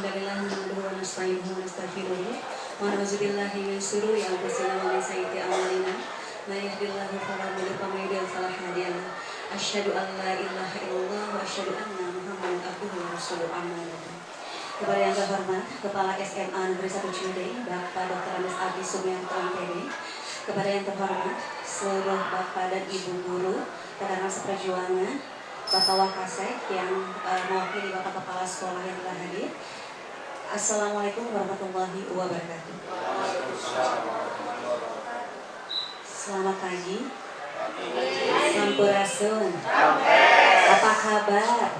Alhamdulillah nahmaduhu wa nasta'inuhu wa nastaghfiruh wa na'udzu billahi min shururi anfusina wa min sayyiati a'malina may yahdihillahu fala mudilla lahu wa may yudlil fala hadiya lahu asyhadu an la ilaha illallah wa asyhadu anna muhammadan abduhu wa rasuluh amma ba'du. Kepada yang terhormat Kepala SMA Negeri 1 Ciwidey Bapak Dr. Andes Adi Sumianto MPD, kepada yang terhormat seluruh Bapak dan Ibu guru rekan seperjuangan, Bapak Wakasek yang mewakili Bapak Kepala Sekolah yang telah hadir. Assalamualaikum warahmatullahi wabarakatuh. Selamat pagi. Sampurasun. Apa kabar?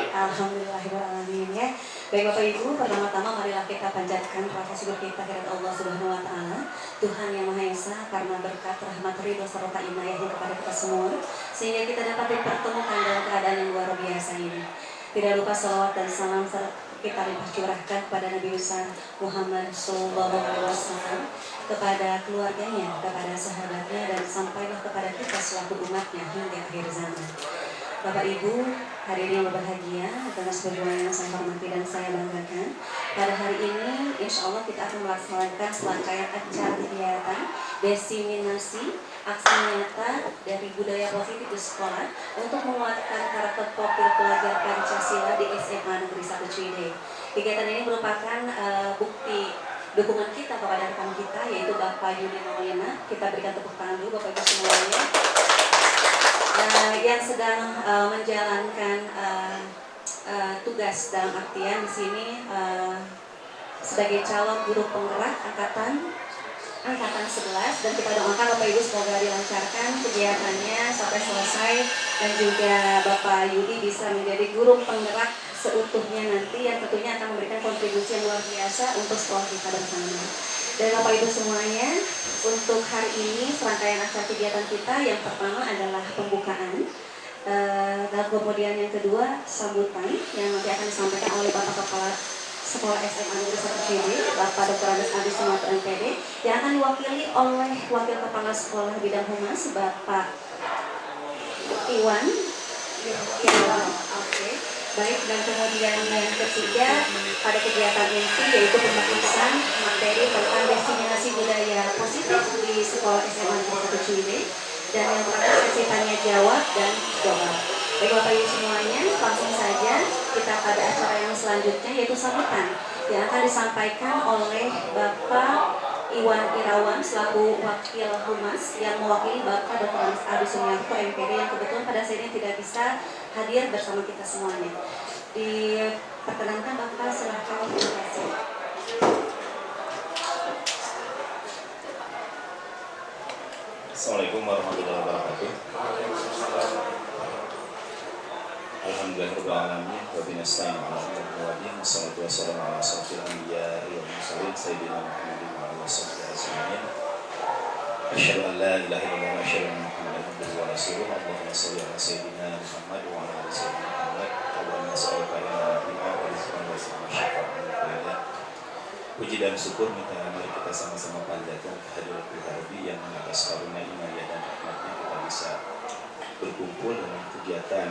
Alhamdulillahirrahmanirrahim ya. Baik Bapak Ibu, pertama-tama marilah kita panjatkan rasa syukur kita kepada Allah Subhanahu wa taala, Tuhan yang Maha Esa, karena berkat rahmat ridho serta inayahnya kepada kita semua sehingga kita dapat dipertemukan dalam keadaan yang luar biasa ini. Tidak lupa salawat dan salam kita limpah curahkan kepada Nabi besar Muhammad SAW, kepada keluarganya, kepada sahabatnya, dan sampailah kepada kita selaku umatnya hingga akhir zaman. Bapak Ibu, hari ini yang berbahagia atas perjuangan yang saya hormati dan saya banggakan. Pada hari ini, insya Allah kita akan melaksanakan serangkaian acara kegiatan diseminasi aksi nyata dari budaya positif di sekolah untuk menguatkan karakter profil pelajar Pancasila di SMA Negeri 1 Ciwidey. Kegiatan ini merupakan bukti dukungan kita kepada rekan kita, yaitu Bapak Yudi Maulana. Kita berikan tepuk tangan dulu Bapak Ibu semuanya. Yang sedang menjalankan tugas dalam artian di sini sebagai calon guru penggerak angkatan 11, dan kita doakan Bapak Ibu semoga dilancarkan kegiatannya sampai selesai dan juga Bapak Yudi bisa menjadi guru penggerak seutuhnya nanti yang tentunya akan memberikan kontribusi yang luar biasa untuk sekolah kita bersama. Dan Bapak Ibu semuanya, untuk hari ini serangkaian acara kegiatan kita yang pertama adalah pembukaan, dan kemudian yang kedua sambutan yang nanti akan disampaikan oleh Bapak Kepala Sekolah SMA Negeri 1 Ciwidey, Bapak Dr. Andes Adi Sumianto MPD, yang akan diwakili oleh Wakil Kepala Sekolah Bidang Humas Bapak Iwan. Oke. Baik, dan kemudian yang ketiga pada kegiatan inti yaitu pembahasan materi tentang diseminasi budaya positif di sekolah SMA Negeri 1 Ciwidey, dan yang terakhir sesi tanya jawab dan doa. Baik Bapak Ibu semuanya, langsung saja kita pada acara yang selanjutnya yaitu sambutan yang akan disampaikan oleh Bapak Iwan Irawan selaku Wakil Humas yang mewakili Bapak Dr. Andes Adi Sumianto MPD yang kebetulan pada saat ini tidak bisa hadir bersama kita semuanya. Diperkenankan Bapak, silakan. Terima kasih. Assalamualaikum warahmatullahi wabarakatuh. Alhamdulillahirabbil alamin wa binasta'in 'ala al-umuri wassalatu wassalamu ala asyrofil anbiya'i wal mursalin sayyidina Muhammadin wa ala alihi wasallam. Asyhadu an la ilaha illallah wa asyhadu anna Muhammadan abduhu wa rasuluh. Allahumma shalli ala sayyidina Muhammad wa ala ali sayyidina Muhammad. Allahumma shalli ala nabiyyina wa rizqan wa syafa'atan. Puji dan syukur mari kita sama-sama panjatkan kehadirat Tuhan yang atas karunia inayah dan rahmatnya kita bisa berkumpul dalam kegiatan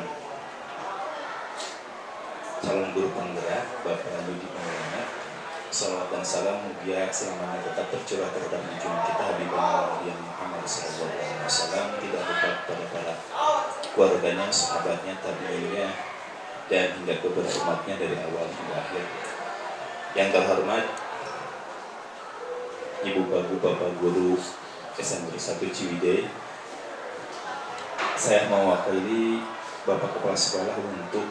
calon guru penggerak Bapak Yudi Maulana. Salawat dan salam mulia selamanya tetap tercurah terhadap junjungan kita Habibullah Muhammad SAW, tidak lupa kepada para keluarganya, sahabatnya, tabi'innya, dan hingga kepada umatnya dari awal hingga akhir. Yang terhormat Ibu Bapak Guru SMA 1 Ciwidey, saya mewakili Bapak Kepala Sekolah untuk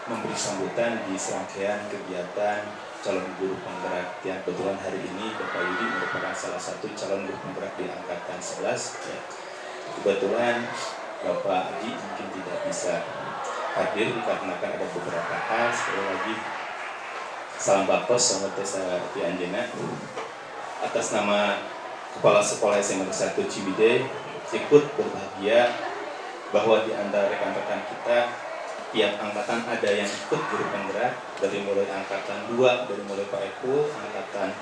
memberi sambutan di serangkaian kegiatan calon guru penggerak yang kebetulan hari ini Bapak Yudi merupakan salah satu calon guru penggerak di angkatan 11 ya. Kebetulan Bapak Adi mungkin tidak bisa hadir dikarenakan ada beberapa hal. Sekali lagi salam bakos sama Tesa Anjena. Atas nama Kepala Sekolah SMA 1 Ciwidey ikut berbahagia bahwa di antara rekan-rekan kita tiap angkatan ada yang ikut guru penggerak, dari mulai angkatan 2, dari mulai Pak Eko, angkatan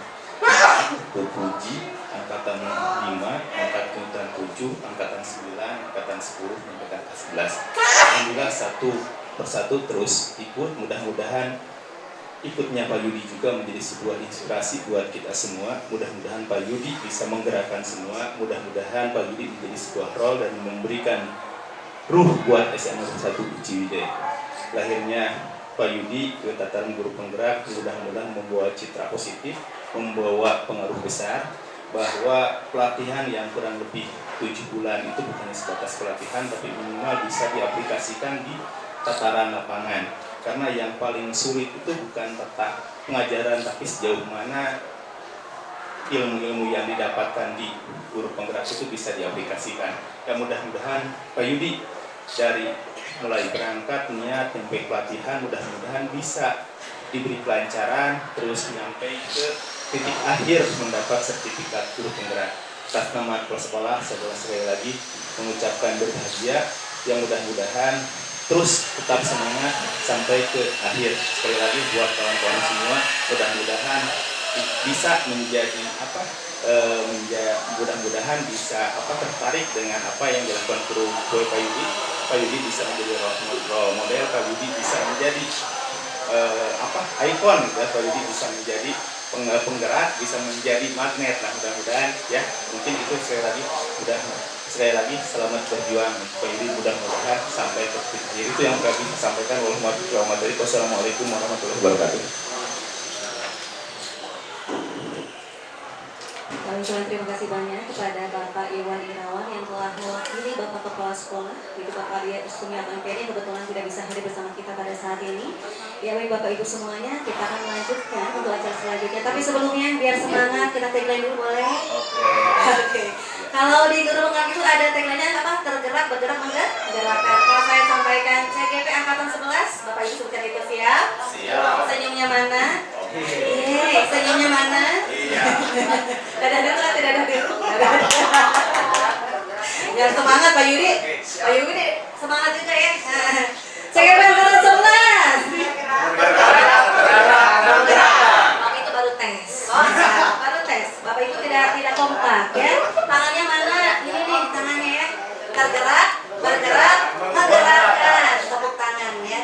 Puji, angkatan 5, angkatan 7, angkatan 9, angkatan 10, dan angkatan 11. Alhamdulillah satu persatu terus ikut, mudah-mudahan ikutnya Pak Yudi juga menjadi sebuah inspirasi buat kita semua. Mudah-mudahan Pak Yudi bisa menggerakkan semua. Mudah-mudahan Pak Yudi menjadi sebuah role dan memberikan ruh buat SMA 1 Ciwidey. Lahirnya Pak Yudi ke tataran guru penggerak mudah-mudahan membawa citra positif, membawa pengaruh besar bahwa pelatihan yang kurang lebih 7 bulan itu bukan sebatas pelatihan, tapi minimal bisa diaplikasikan di tataran lapangan. Karena yang paling sulit itu bukan tata pengajaran, tapi sejauh mana ilmu-ilmu yang didapatkan di guru penggerak itu bisa diaplikasikan. Ya mudah-mudahan Pak Yudi dari mulai berangkat niat sampai pelatihan mudah-mudahan bisa diberi kelancaran terus sampai ke titik akhir mendapat sertifikat guru penggerak. Atas nama kepala sekolah saya sekali lagi mengucapkan berbahagia yang mudah-mudahan terus tetap semangat sampai ke akhir. Sekali lagi buat kawan-kawan semua mudah-mudahan bisa menjadi mudah-mudahan bisa tertarik dengan apa yang dilakukan guru Pak Yudi. Pak Yudi bisa menjadi role model, Pak Yudi bisa menjadi ikon, ya. Pak Yudi bisa menjadi penggerak, bisa menjadi magnet. Nah mudah-mudahan ya mungkin itu sekali lagi selamat berjuang Pak Yudi, mudah-mudahan sampai ke titik akhir. Itu yang kami sampaikan. Wassalamualaikum warahmatullahi wabarakatuh. Terima kasih banyak kepada Bapak Iwan Irawan yang telah mewakili Bapak Kepala Sekolah, yaitu Bapak Dia Sumiatun MPD, kebetulan tidak bisa hadir bersama kita pada saat ini. Ya baik Bapak Ibu semuanya, kita akan melanjutkan untuk acara selanjutnya. Tapi sebelumnya biar semangat kita tagline dulu boleh? Oke. Kalau di guru penggerak itu ada tagline-nya apa? Tergerak, bergerak, menggerakkan. Kalau saya sampaikan CGP angkatan 11, Bapak Ibu sebutkan itu siap? Siap. Senyumnya mana? Senyumnya mana? Iya. Dadah dulu lah, tidak ada dulu. Ya semangat Pak Yudi. Pak Yudi semangat juga ya. CGP angkatan 11. Bapak itu baru tes. Baru tes. Bapak itu tidak kompak ya. Tangannya mana? Ini nih tangannya ya. Tergerak, bergerak, menggerakkan. Tepuk tangan ya.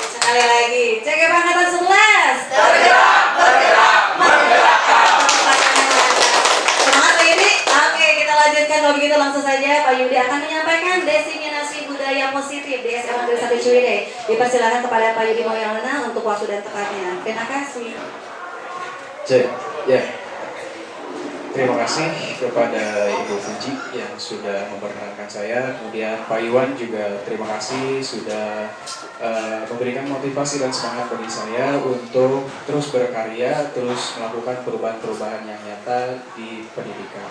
Sekali lagi. CGP angkatan 11. Tergerak, bergerak, menggerakkan. Semangat Pak Yudi. Oke, kita lanjutkan. Kalau begitu langsung saja Pak Yudi akan menyampaikan diseminasi budaya positif di SMA Negeri 1 Ciwidey. Dipersilakan kepada Pak Yudi Maulana untuk waktu dan tempatnya. Terima kasih. Cek, ya. Terima kasih kepada Ibu Fuji yang sudah memperkenalkan saya. Kemudian Pak Iwan juga terima kasih sudah memberikan motivasi dan semangat bagi saya untuk terus berkarya, terus melakukan perubahan-perubahan yang nyata di pendidikan.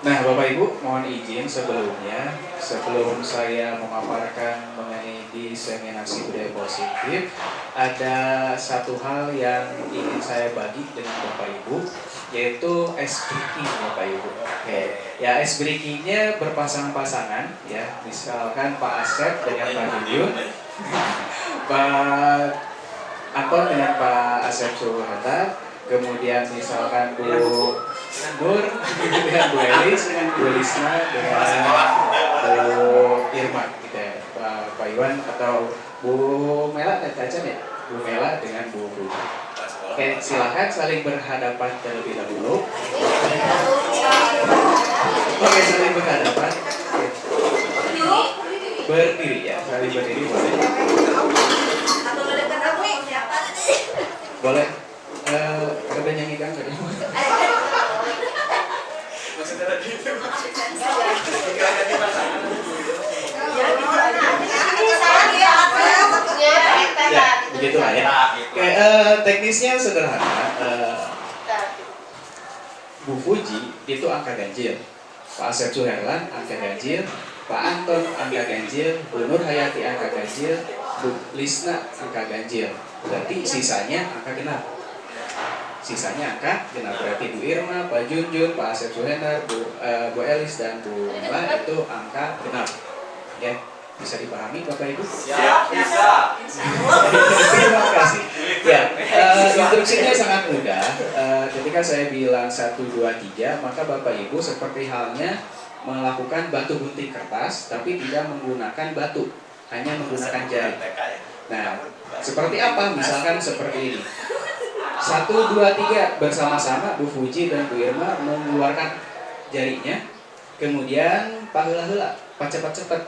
Nah, Bapak Ibu, mohon izin sebelumnya, sebelum saya memaparkan mengenai diseminasi budaya positif, ada satu hal yang ingin saya bagi dengan Bapak Ibu, yaitu ice breaking, Bapak Ibu. Oke, ya ice breakingnya berpasang-pasangan, ya, misalkan Pak Asep dengan Pak Junjun, Pak Anton dengan Pak Asep Suhata, kemudian misalkan Bu Nur dengan Bu Elis, Bu Lisna dengan Bu Irma gitu ya, Pak Iwan atau Bu Mela dan Caca ya, Bu Mela dengan Bu Budi. Oke, silakan saling berhadapan terlebih dahulu. Oke, saling berhadapan. Berdiri ya, saling berdiri boleh. Boleh. Ada nyanyi kan? Ya, begitulah ya. Oke, teknisnya sederhana. Bu Fuji itu angka ganjil, Pak Asep Suherlan angka ganjil, Pak Anton angka ganjil, Bu Nur Hayati angka ganjil, Bu Lisna angka ganjil. Berarti sisanya angka genap. Sisanya angka genap, berarti Bu Irma, Pak Junjun, Pak Asep Suhendar, Bu Elis dan Bu Mela itu angka genap. Ya, bisa dipahami Bapak Ibu? Siap, bisa. Terima kasih. Ya, instruksinya sangat mudah. Ketika saya bilang 1, 2, 3, maka Bapak Ibu seperti halnya melakukan batu gunting kertas, tapi tidak menggunakan batu, hanya menggunakan jari. Nah, Seperti apa? Misalkan seperti ini. 1, 2, 3 bersama-sama Bu Fuji dan Bu Irma mengeluarkan jarinya. Kemudian paheula-heula, cepat-cepat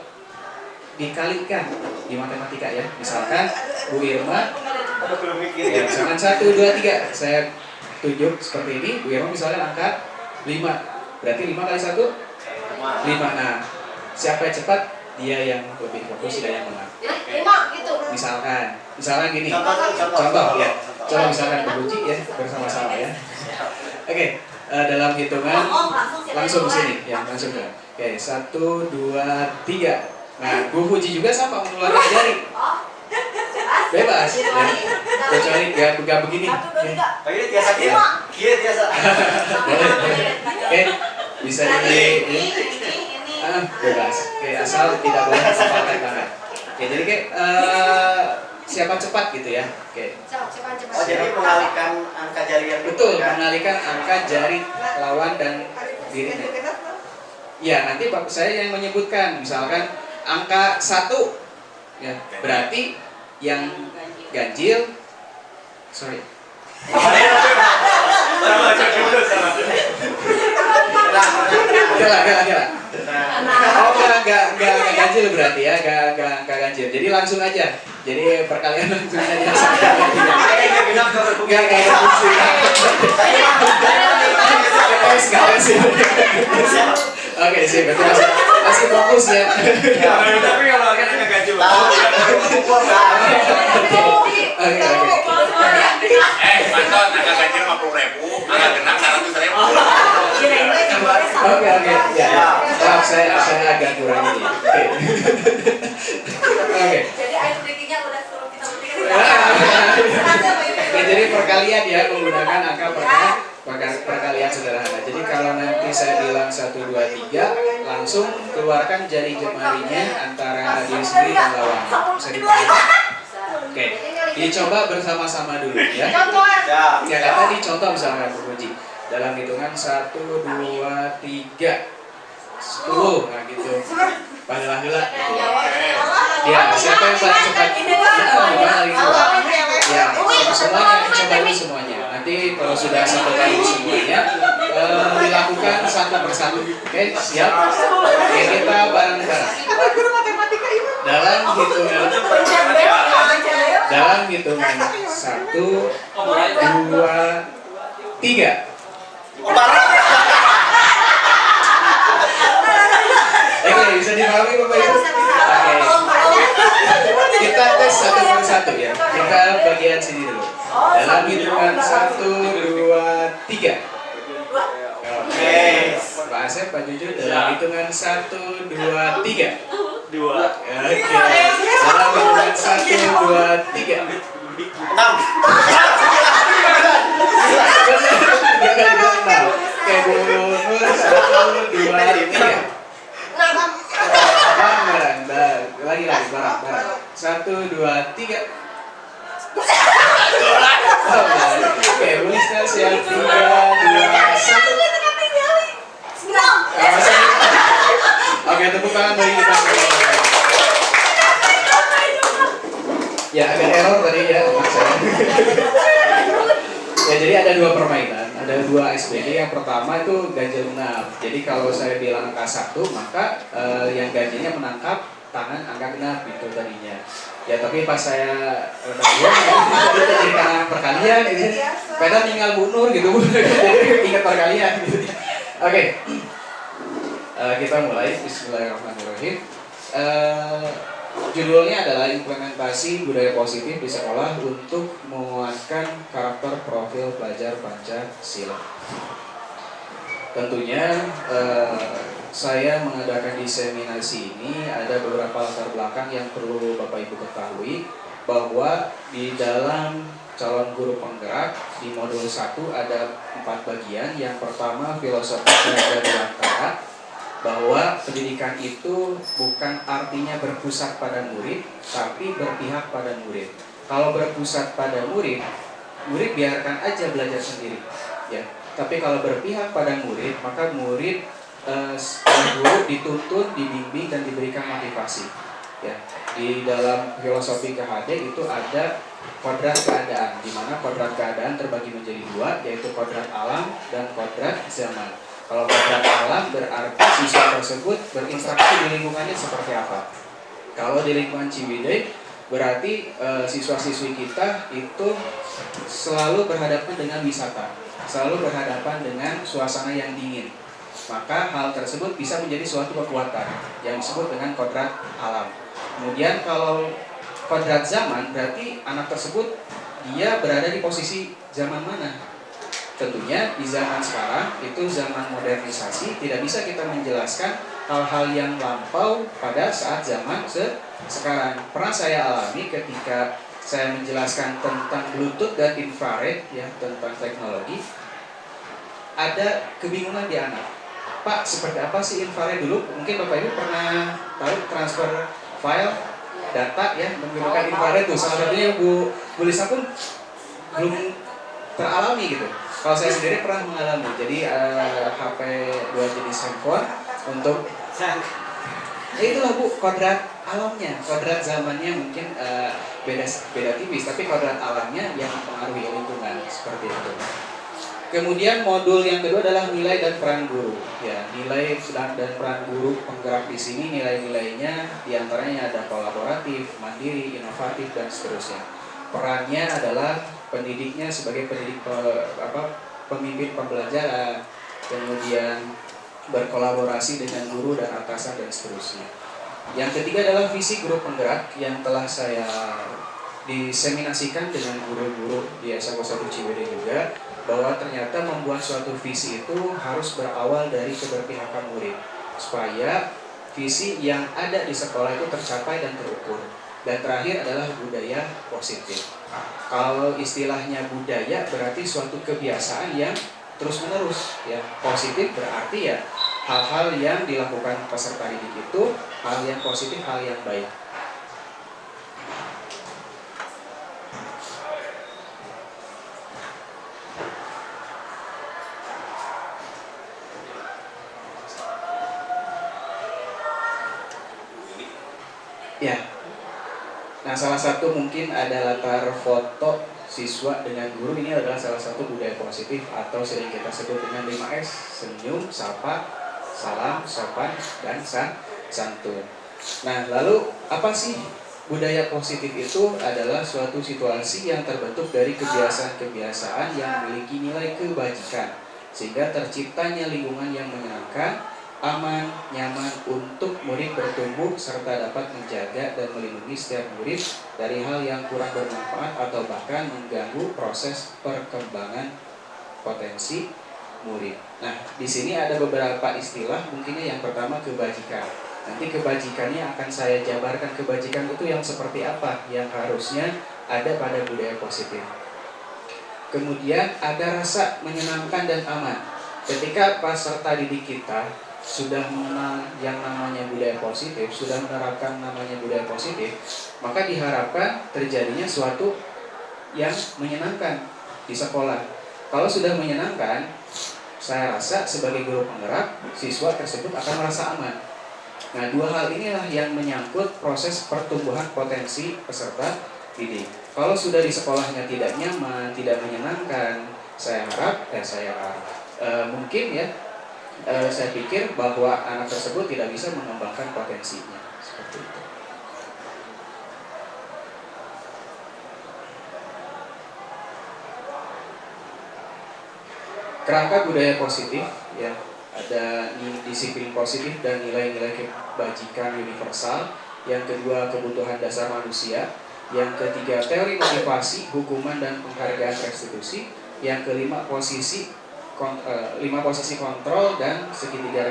dikalikan di matematika ya. Misalkan Bu Irma, ya, misalkan 1, 2, 3 saya tunjuk seperti ini. Bu Irma misalkan angka 5. Berarti 5 kali 1 5. Nah, siapa yang cepat dia yang lebih fokus dan yang menang. Misalkan gini. Contoh ya. Coba misalkan beruji ya bersama-sama ya. Oke, dalam hitungan langsung ke sini ya, langsung ke. Oke, 1, 2, 3. Nah, Bu Fuji juga sama mengeluarkan jari. Bebas ya. Kecuali gak begini. Ini biasa dia. Iya biasa. Oke, bisa ini. Bebas. Oke, asal tidak boleh mengepalkan tangan. Oke, jadi kayak siapa cepat gitu ya. Oke. Oh, jadi mengalihkan angka jari yang Betul, mengalihkan angka jari lawan dan dirinya. Ya, nanti Bapak saya yang menyebutkan, misalkan angka 1 ya, berarti yang ganjil sorry. Gila. Oh, enggak ganjil berarti ya, enggak ganjil. Jadi langsung aja. Jadi perkalian langsung aja. Enggak ada fungsi. Oke, sih, berarti masih fokus ya. Tapi kalau kan agak ganjil. Oke. Manton agak ganjil 50.000, agak genap 100.000. Oke, ya. Maaf, saya agak kurang ini. Oke. Jadi air breakingnya udah suruh kita berpikir. Oke, jadi perkalian ya menggunakan angka perkalian sederhana. Jadi kalau nanti saya bilang 1, 2, 3, langsung keluarkan jari jemarinya antara diri sendiri dan lawan. Bisa dipakai. Oke, dicoba bersama-sama dulu ya. Ya, kata dicontoh misalkan Bu Fuji. Dalam hitungan 1, 2, 3, 10, nah gitu. Paheula-heula. Ya, siapa yang paling cepat? Ya, semuanya, coba dulu semuanya. Nanti kalau sudah satu kali semuanya, dilakukan satu persatu. Oke, siap? Oke, kita bareng-bareng. Dalam hitungan 1, 2, 3. Oke, bisa dipahami Bapak Ibu? Oke. Kita tes satu persatu ya. Kita bagian sini dulu. Dalam hitungan 1, 2, 3. Oke. Pak Asep, Pak Jujur, dalam hitungan 1, 2, 3. 2. Oke. Dalam hitungan 1, 2, 3. 6. Oke, Bu Nur, 1, 2, 3. Bareng, lagi bareng. 1, 2, 3. Oke, Bu Lisna siap 3, 2, 1. Oke, tepuk tangan bagi kita. Ya, agak error tadi ya. Ya, jadi ada 2 permainan, ada 2 SBD. Yang pertama itu ganjil genap. Jadi kalau saya bilang angka 1, maka yang ganjilnya menangkap tangan angka genap itu tadinya. Ya, tapi pas saya jadi karena perkalian ini, padahal tinggal Bu Nur gitu, jadi ingat perkalian gitu. Oke. Kita mulai. Bismillahirrahmanirrahim. Judulnya adalah implementasi budaya positif di sekolah untuk menguatkan karakter profil pelajar Pancasila. Tentunya saya mengadakan diseminasi ini ada beberapa latar belakang yang perlu Bapak Ibu ketahui, bahwa di dalam calon guru penggerak di modul 1 ada 4 bagian. Yang pertama filosofi belajar belantara, bahwa pendidikan itu bukan artinya berpusat pada murid, tapi berpihak pada murid. Kalau berpusat pada murid, murid biarkan aja belajar sendiri, ya. Tapi kalau berpihak pada murid, maka murid guru dituntun, dibimbing dan diberikan motivasi, ya. Di dalam filosofi KHD itu ada kodrat keadaan, di mana kodrat keadaan terbagi menjadi dua, yaitu kodrat alam dan kodrat zaman. Kalau kodrat alam berarti siswa tersebut berinteraksi di lingkungannya seperti apa. Kalau di lingkungan Ciwidey berarti siswa-siswi kita itu selalu berhadapan dengan wisata, selalu berhadapan dengan suasana yang dingin. Maka hal tersebut bisa menjadi suatu kekuatan yang disebut dengan kodrat alam. Kemudian kalau kodrat zaman berarti anak tersebut dia berada di posisi zaman mana? Tentunya di zaman sekarang itu zaman modernisasi, tidak bisa kita menjelaskan hal-hal yang lampau pada saat zaman sekarang. Pernah saya alami ketika saya menjelaskan tentang Bluetooth dan infrared, ya, tentang teknologi, ada kebingungan di anak. Pak, seperti apa sih infrared dulu? Mungkin Bapak Ibu pernah tahu transfer file data ya menggunakan infrared tuh. Salah satunya Bu Lisa pun belum teralami gitu. Kalau saya sendiri pernah mengalami. Jadi HP 2 jenis handphone untuk itulah Bu, kodrat alamnya, kodrat zamannya mungkin beda tipis, tapi kodrat alamnya yang mempengaruhi lingkungan seperti itu. Kemudian modul yang kedua adalah nilai dan peran guru. Ya, nilai dan peran guru penggerak di sini nilai-nilainya diantaranya ada kolaboratif, mandiri, inovatif dan seterusnya. Perannya adalah pendidiknya sebagai pendidik pemimpin pembelajaran, kemudian berkolaborasi dengan guru dan atasan dan seterusnya. Yang ketiga adalah visi guru penggerak yang telah saya diseminasikan dengan guru-guru di SMA 1 Ciwidey juga, bahwa ternyata membuat suatu visi itu harus berawal dari keberpihakan murid supaya visi yang ada di sekolah itu tercapai dan terukur. Dan terakhir adalah budaya positif. Kalau istilahnya budaya berarti suatu kebiasaan yang terus-menerus, ya. Positif berarti ya hal-hal yang dilakukan peserta didik itu hal yang positif, hal yang baik. Ya. Nah, salah satu mungkin ada latar foto siswa dengan guru, ini adalah salah satu budaya positif atau sering kita sebut dengan 5S, senyum, sapa, salam, sopan, dan santun. Nah, lalu apa sih budaya positif itu? Adalah suatu situasi yang terbentuk dari kebiasaan-kebiasaan yang memiliki nilai kebajikan, sehingga terciptanya lingkungan yang menyenangkan, aman, nyaman untuk murid bertumbuh serta dapat menjaga dan melindungi setiap murid dari hal yang kurang bermanfaat atau bahkan mengganggu proses perkembangan potensi murid. Nah, di sini ada beberapa istilah, mungkinnya yang pertama kebajikan. Nanti kebajikannya akan saya jabarkan, kebajikan itu yang seperti apa yang harusnya ada pada budaya positif. Kemudian ada rasa menyenangkan dan aman. Ketika peserta didik kita sudah mengenal yang namanya budaya positif, sudah menerapkan namanya budaya positif, maka diharapkan terjadinya suatu yang menyenangkan di sekolah. Kalau sudah menyenangkan, saya rasa sebagai guru penggerak, siswa tersebut akan merasa aman. Nah, dua hal inilah yang menyangkut proses pertumbuhan potensi peserta didik. Kalau sudah di sekolahnya tidak nyaman, tidak menyenangkan, saya pikir bahwa anak tersebut tidak bisa mengembangkan potensinya. Seperti itu. Kerangka budaya positif, ya, ada disiplin positif dan nilai-nilai kebajikan universal. Yang kedua, kebutuhan dasar manusia. Yang ketiga, teori motivasi, hukuman dan penghargaan restitusi. Yang kelima, 5 posisi kontrol dan segitiga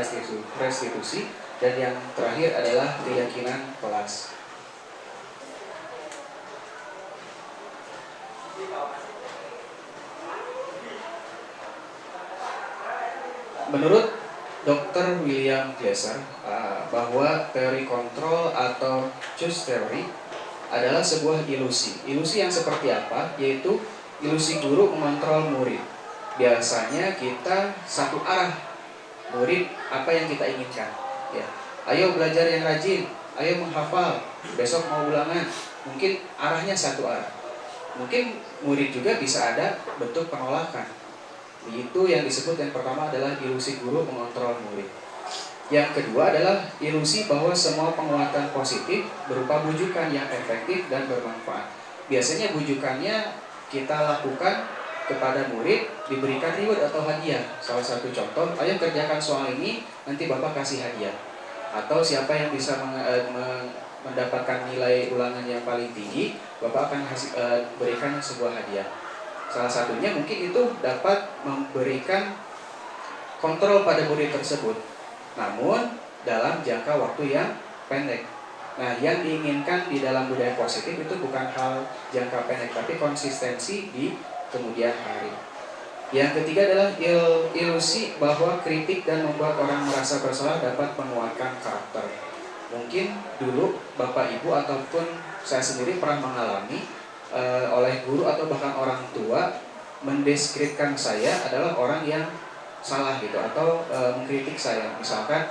restitusi, dan yang terakhir adalah keyakinan kelas. Menurut Dr. William Glasser, bahwa teori kontrol atau choose theory adalah sebuah ilusi. Ilusi yang seperti apa? Yaitu ilusi guru mengontrol murid. Biasanya kita satu arah, murid apa yang kita inginkan, ya. Ayo belajar yang rajin, ayo menghafal, besok mau ulangan. Mungkin arahnya satu arah. Mungkin murid juga bisa ada bentuk penolakan. Itu yang disebut yang pertama adalah ilusi guru mengontrol murid. Yang kedua adalah ilusi bahwa semua penguatan positif berupa bujukan yang efektif dan bermanfaat. Biasanya bujukannya kita lakukan kepada murid, diberikan reward atau hadiah. Salah satu contoh, ayo kerjakan soal ini, nanti Bapak kasih hadiah. Atau siapa yang bisa mendapatkan nilai ulangan yang paling tinggi, Bapak akan berikan sebuah hadiah. Salah satunya mungkin itu dapat memberikan kontrol pada murid tersebut, namun dalam jangka waktu yang pendek. Nah, yang diinginkan di dalam budaya positif itu bukan hal jangka pendek, tapi konsistensi di kemudian hari. Yang ketiga adalah ilusi bahwa kritik dan membuat orang merasa bersalah dapat menguatkan karakter. Mungkin dulu Bapak Ibu ataupun saya sendiri pernah mengalami oleh guru atau bahkan orang tua mendeskripsikan saya adalah orang yang salah gitu, atau mengkritik saya. Misalkan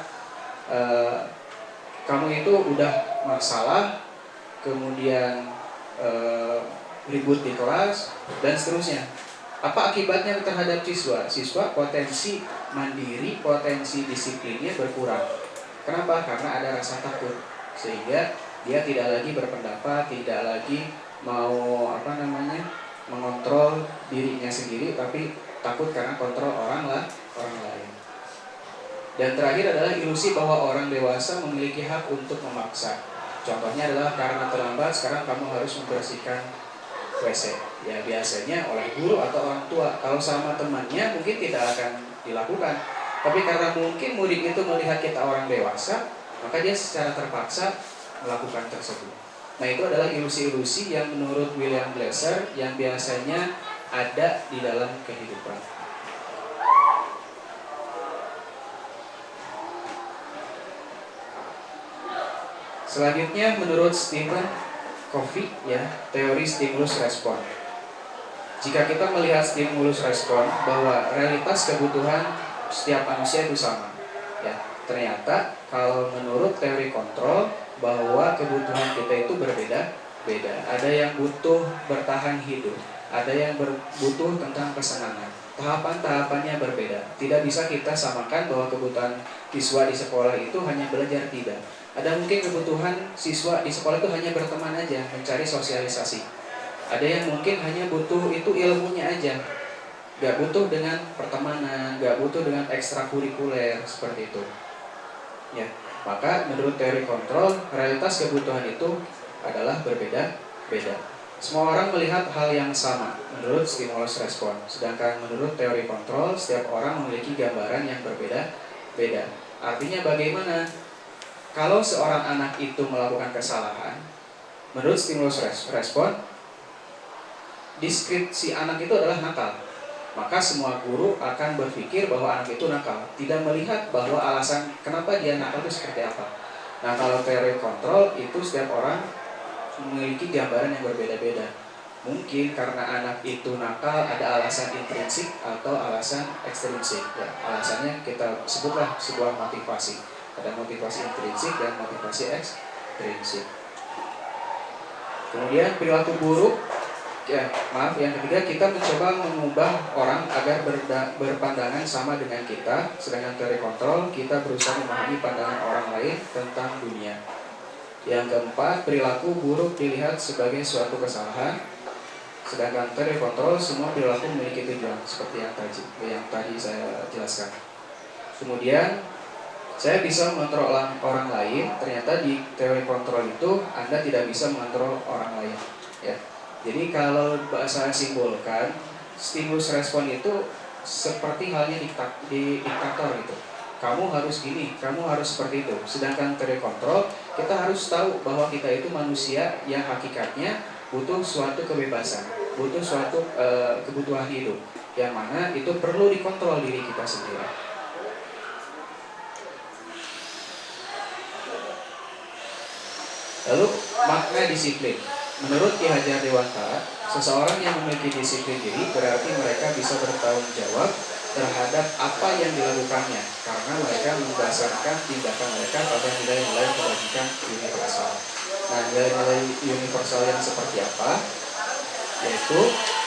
kamu itu udah masalah, kemudian ribut di kelas dan seterusnya. Apa akibatnya terhadap siswa? Siswa potensi mandiri, potensi disiplinnya berkurang. Kenapa? Karena ada rasa takut, sehingga dia tidak lagi berpendapat, tidak lagi mau mengontrol dirinya sendiri, tapi takut karena kontrol orang lain. Dan terakhir adalah ilusi bahwa orang dewasa memiliki hak untuk memaksa. Contohnya adalah karena terlambat, sekarang kamu harus membersihkan WC. Ya biasanya oleh guru atau orang tua. Kalau sama temannya mungkin tidak akan dilakukan. Tapi karena mungkin murid itu melihat kita orang dewasa, maka dia secara terpaksa melakukan tersebut. Nah, itu adalah ilusi-ilusi yang menurut William Glasser yang biasanya ada di dalam kehidupan. Selanjutnya menurut Stephen Covey, ya, teori stimulus respon. Jika kita melihat stimulus respon bahwa realitas kebutuhan setiap manusia itu sama, ya, ternyata kalau menurut teori kontrol bahwa kebutuhan kita itu berbeda-beda. Ada yang butuh bertahan hidup, ada yang butuh tentang kesenangan. Tahapan-tahapannya berbeda. Tidak bisa kita samakan bahwa kebutuhan siswa di sekolah itu hanya belajar, tidak. Ada mungkin kebutuhan siswa di sekolah itu hanya berteman aja, mencari sosialisasi. Ada yang mungkin hanya butuh itu ilmunya aja, gak butuh dengan pertemanan, gak butuh dengan ekstrakurikuler seperti itu. Ya, maka menurut teori kontrol, realitas kebutuhan itu adalah berbeda-beda. Semua orang melihat hal yang sama menurut stimulus respon. Sedangkan menurut teori kontrol, setiap orang memiliki gambaran yang berbeda-beda. Artinya bagaimana? Kalau seorang anak itu melakukan kesalahan, menurut stimulus respon, deskripsi anak itu adalah nakal. Maka semua guru akan berpikir bahwa anak itu nakal, tidak melihat bahwa alasan kenapa dia nakal itu seperti apa. Nah, kalau teori kontrol itu setiap orang memiliki gambaran yang berbeda-beda. Mungkin karena anak itu nakal ada alasan intrinsik atau alasan ekstrinsik. Ya, alasannya kita sebutlah sebuah motivasi. Ada motivasi intrinsik dan motivasi ekstrinsik. Kemudian perilaku buruk. Yang ketiga, kita mencoba mengubah orang agar berpandangan sama dengan kita. Sedangkan teori kontrol, kita berusaha memahami pandangan orang lain tentang dunia. Yang keempat, perilaku buruk dilihat sebagai suatu kesalahan. Sedangkan teori kontrol, semua perilaku memiliki tujuan, seperti yang tadi saya jelaskan. Kemudian, saya bisa mengontrol orang lain. Ternyata di teori kontrol itu Anda tidak bisa mengontrol orang lain, ya. Jadi kalau saya simbolkan, stimulus respon itu seperti halnya diktator gitu. Kamu harus gini, kamu harus seperti itu. Sedangkan teori kontrol, kita harus tahu bahwa kita itu manusia yang hakikatnya butuh suatu kebebasan, butuh suatu kebutuhan hidup, yang mana itu perlu dikontrol diri kita sendiri. Lalu makna disiplin. menurut Ki Hajar Dewantara, seseorang yang memiliki disiplin diri berarti mereka bisa bertanggung jawab terhadap apa yang dilakukannya karena mereka mendasarkan tindakan mereka pada nilai-nilai kebajikan universal. Nah, nilai-nilai universal yang seperti apa? Yaitu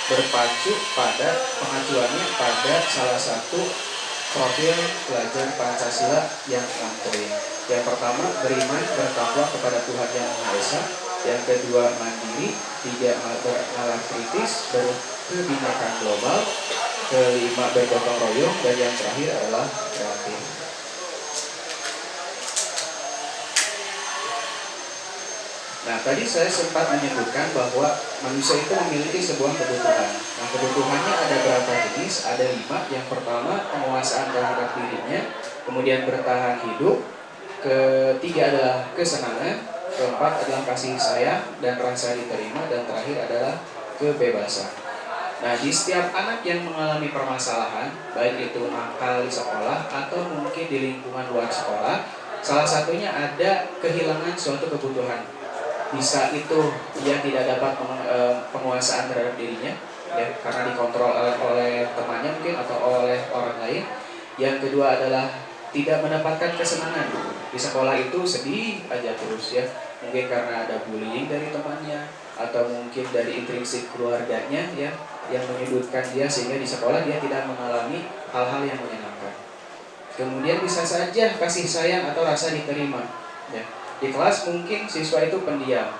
berpacu pada pengacuannya pada salah satu profil pelajar Pancasila yang 6 poin. Yang pertama, beriman bertakwa kepada Tuhan Yang Maha Esa. Yang kedua, mandiri. Tiga, bernalar kritis, berkebinekaan global. Kelima, bergotong royong. Dan yang terakhir adalah kreatif. Nah, tadi saya sempat menyebutkan bahwa manusia itu memiliki sebuah kebutuhan. Nah, kebutuhannya ada berapa jenis? Ada 5. Yang pertama, penguasaan terhadap dirinya. Kemudian bertahan hidup. Ketiga adalah kesenangan. Keempat adalah kasih sayang dan rasa diterima. Dan terakhir adalah kebebasan. Nah, di setiap anak yang mengalami permasalahan, baik itu nakal di sekolah atau mungkin di lingkungan luar sekolah, salah satunya ada kehilangan suatu kebutuhan. Bisa itu dia tidak dapat penguasaan terhadap dirinya, ya, karena dikontrol oleh temannya mungkin atau oleh orang lain. Yang kedua adalah tidak mendapatkan kesenangan di sekolah, itu sedih aja terus, ya, mungkin karena ada bullying dari temannya atau mungkin dari intrinsik keluarganya, ya, yang menyudutkan dia sehingga di sekolah dia tidak mengalami hal-hal yang menyenangkan. Kemudian bisa saja kasih sayang atau rasa diterima, ya. Di kelas mungkin siswa itu pendiam.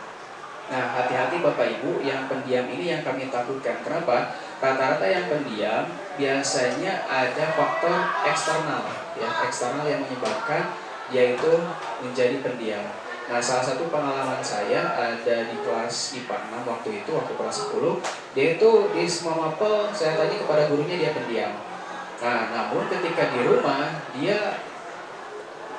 Nah, hati-hati Bapak Ibu, yang pendiam ini yang kami takutkan. Kenapa? Rata-rata yang pendiam biasanya ada faktor eksternal, ya, eksternal yang menyebabkan dia itu menjadi pendiam. Nah, salah satu pengalaman saya ada di kelas IPA 6 waktu itu, waktu kelas 10, dia itu di semua mapel saya tanya kepada gurunya dia pendiam. Nah, namun ketika di rumah dia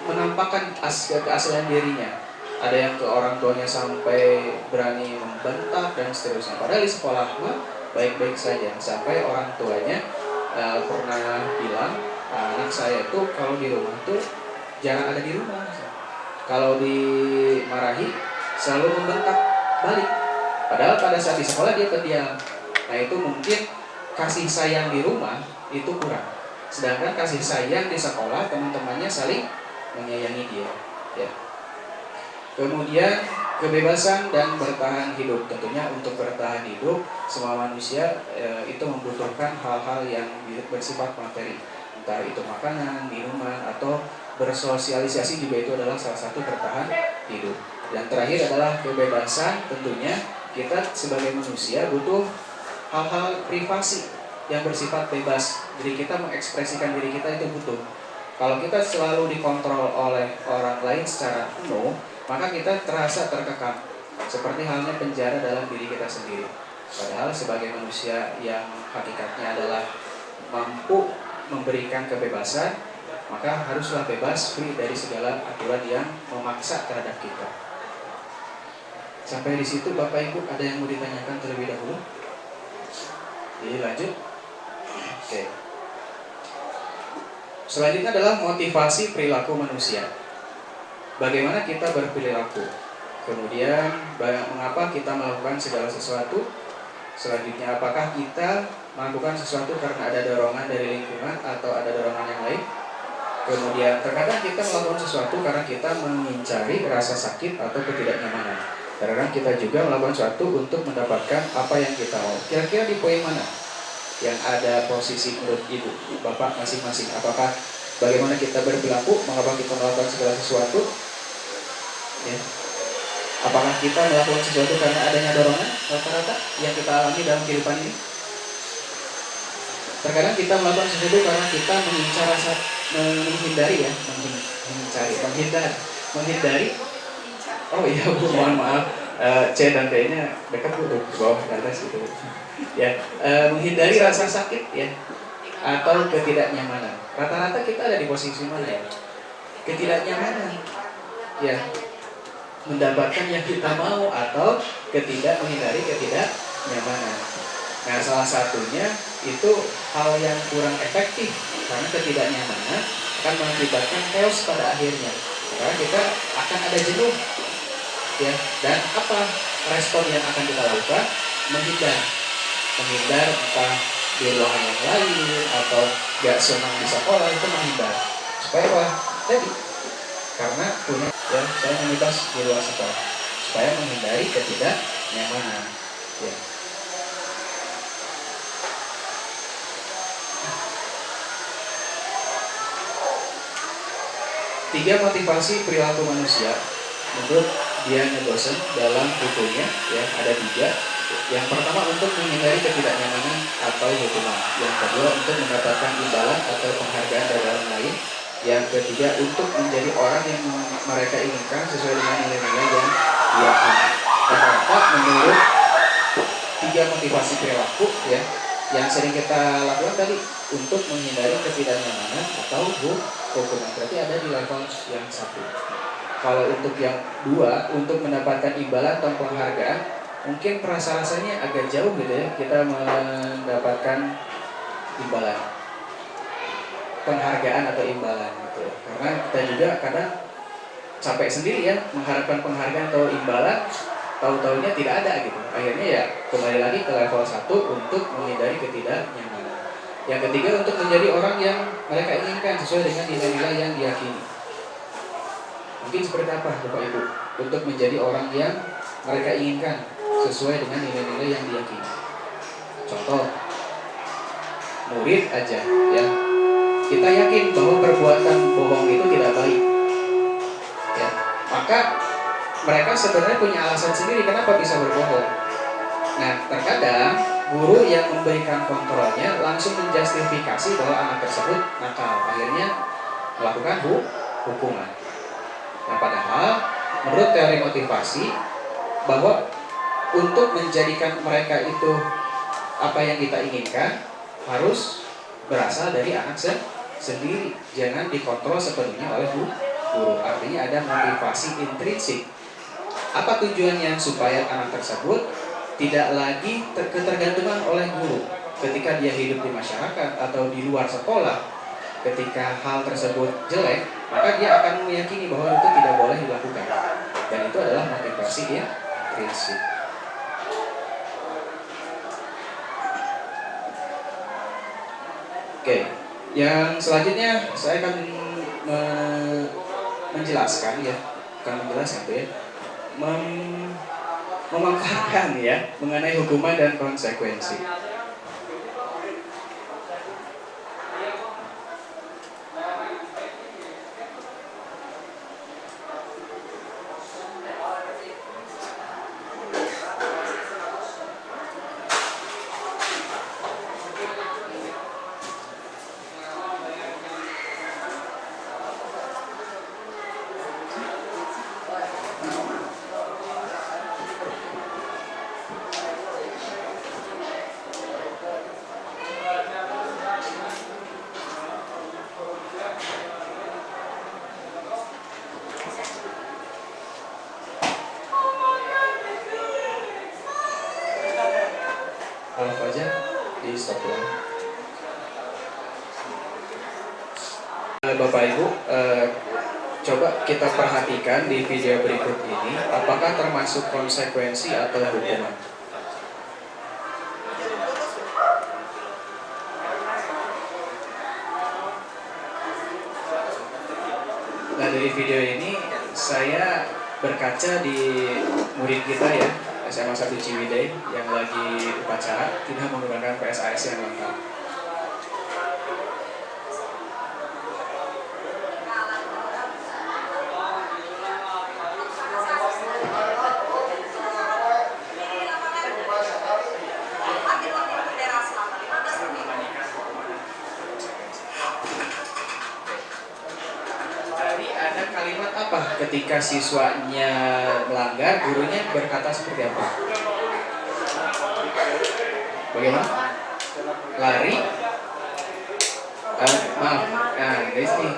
menampakkan keaslian dirinya. Ada yang ke orang tuanya sampai berani membentak dan seterusnya. Padahal di sekolah mah baik-baik saja. Sampai orang tuanya pernah bilang, anak saya tuh kalau di rumah tuh jarang ada di rumah. Kalau dimarahi selalu membentak balik. Padahal pada saat di sekolah dia pendiam. Nah, itu mungkin kasih sayang di rumah itu kurang. Sedangkan kasih sayang di sekolah teman-temannya saling menyayangi dia, ya. Kemudian kebebasan dan bertahan hidup. Tentunya untuk bertahan hidup semua manusia itu membutuhkan hal-hal yang bersifat materi, entah itu makanan, minuman, atau bersosialisasi juga itu adalah salah satu bertahan hidup. Dan terakhir adalah kebebasan. Tentunya kita sebagai manusia butuh hal-hal privasi yang bersifat bebas. Diri kita mengekspresikan diri kita itu butuh. Kalau kita selalu dikontrol oleh orang lain secara penuh, maka kita terasa terkekang, seperti halnya penjara dalam diri kita sendiri. Padahal sebagai manusia yang hakikatnya adalah mampu memberikan kebebasan, maka haruslah bebas, free dari segala aturan yang memaksa terhadap kita. Sampai di situ Bapak Ibu ada yang mau ditanyakan terlebih dahulu? Jadi lanjut. Oke. Selanjutnya adalah motivasi perilaku manusia. Bagaimana kita berperilaku? Kemudian mengapa kita melakukan segala sesuatu? Selanjutnya, apakah kita melakukan sesuatu karena ada dorongan dari lingkungan atau ada dorongan yang lain? Kemudian terkadang kita melakukan sesuatu karena kita mencari rasa sakit atau ketidaknyamanan. Terkadang kita juga melakukan sesuatu untuk mendapatkan apa yang kita mau. Kira-kira di poin mana yang ada posisi menurut Ibu, Bapak masing-masing? Apakah bagaimana kita berperilaku, mengapa kita melakukan segala sesuatu? Ya. Apakah kita melakukan sesuatu karena adanya dorongan rata-rata yang kita alami dalam kehidupan ini? Terkadang kita melakukan sesuatu karena kita mengincar rasa, menghindari, ya, menghindari. Oh iya Bu, mohon maaf. C dan D-nya dekat Bu, di bawah ke atas gitu. Ya, menghindari rasa sakit, ya, atau ketidaknyamanan. Rata-rata kita ada di posisi mana, ya? Ketidaknyamanan, ya, mendapatkan yang kita mau atau menghindari ketidaknyamanan. Nah, salah satunya itu hal yang kurang efektif karena ketidaknyamanan akan mengakibatkan chaos pada akhirnya. Karena kita akan ada jenuh, ya, dan apa respon yang akan kita lakukan menghindar entah di ruangan yang lain atau gak senang di sekolah, itu menghindar supaya apa? Tadi karena punya ya saya membebas di luar sekolah supaya menghindari ketidaknyamanan ya. Tiga motivasi perilaku manusia menurut Dian Gosen dalam bukunya ya ada 3. Yang pertama untuk menghindari ketidaknyamanan atau hukuman. Yang kedua untuk mendapatkan imbalan atau penghargaan dari orang lain. Yang ketiga untuk menjadi orang yang mereka inginkan sesuai dengan nilai-nilai yang diyakini. Rata-rata menurut 3 motivasi perilaku ya yang sering kita lakukan tadi untuk menghindari ketidaknyamanan atau hukuman, berarti ada di level yang 1. Kalau untuk yang 2 untuk mendapatkan imbalan atau penghargaan, mungkin rasanya agak jauh gitu ya kita mendapatkan imbalan, penghargaan atau imbalan gitu. Karena kita juga kadang capek sendiri ya mengharapkan penghargaan atau imbalan, tahu-tahunya tidak ada gitu. Akhirnya ya kembali lagi ke level 1 untuk menghindari ketidaknyamanan. Yang ketiga untuk menjadi orang yang mereka inginkan sesuai dengan nilai-nilai yang diyakini. Mungkin seperti apa Bapak Ibu untuk menjadi orang yang mereka inginkan sesuai dengan nilai-nilai yang diyakini. Contoh, murid aja ya. Kita yakin bahwa perbuatan bohong itu tidak baik. Ya, maka mereka sebenarnya punya alasan sendiri kenapa bisa berbohong. Nah, terkadang guru yang memberikan kontrolnya langsung menjustifikasi bahwa anak tersebut nakal, akhirnya melakukan hukuman. Nah, padahal menurut teori motivasi bahwa untuk menjadikan mereka itu apa yang kita inginkan harus berasal dari anak sendiri, jangan dikontrol sepenuhnya oleh guru. Artinya ada motivasi intrinsik. Apa tujuannya? Supaya anak tersebut tidak lagi ketergantungan oleh guru ketika dia hidup di masyarakat atau di luar sekolah. Ketika hal tersebut jelek, maka dia akan meyakini bahwa itu tidak boleh dilakukan, dan itu adalah motivasi yang intrinsik. Oke, yang selanjutnya saya akan menjelaskan ya, memaparkan ya mengenai hukuman dan konsekuensi. Kalau aja di stop dulu. Bapak Ibu, coba kita perhatikan di video berikut ini, apakah termasuk konsekuensi atau hukuman? Nah, dari video ini saya berkaca di murid kita ya, SMA 1 Ciwidey yang lagi upacara tidak menggunakan PSAS yang lengkap. Jadi ada kalimat apa ketika siswanya melanggar, gurunya berkata seperti apa? Bagaimana? Lari? Maaf, nah guys nih,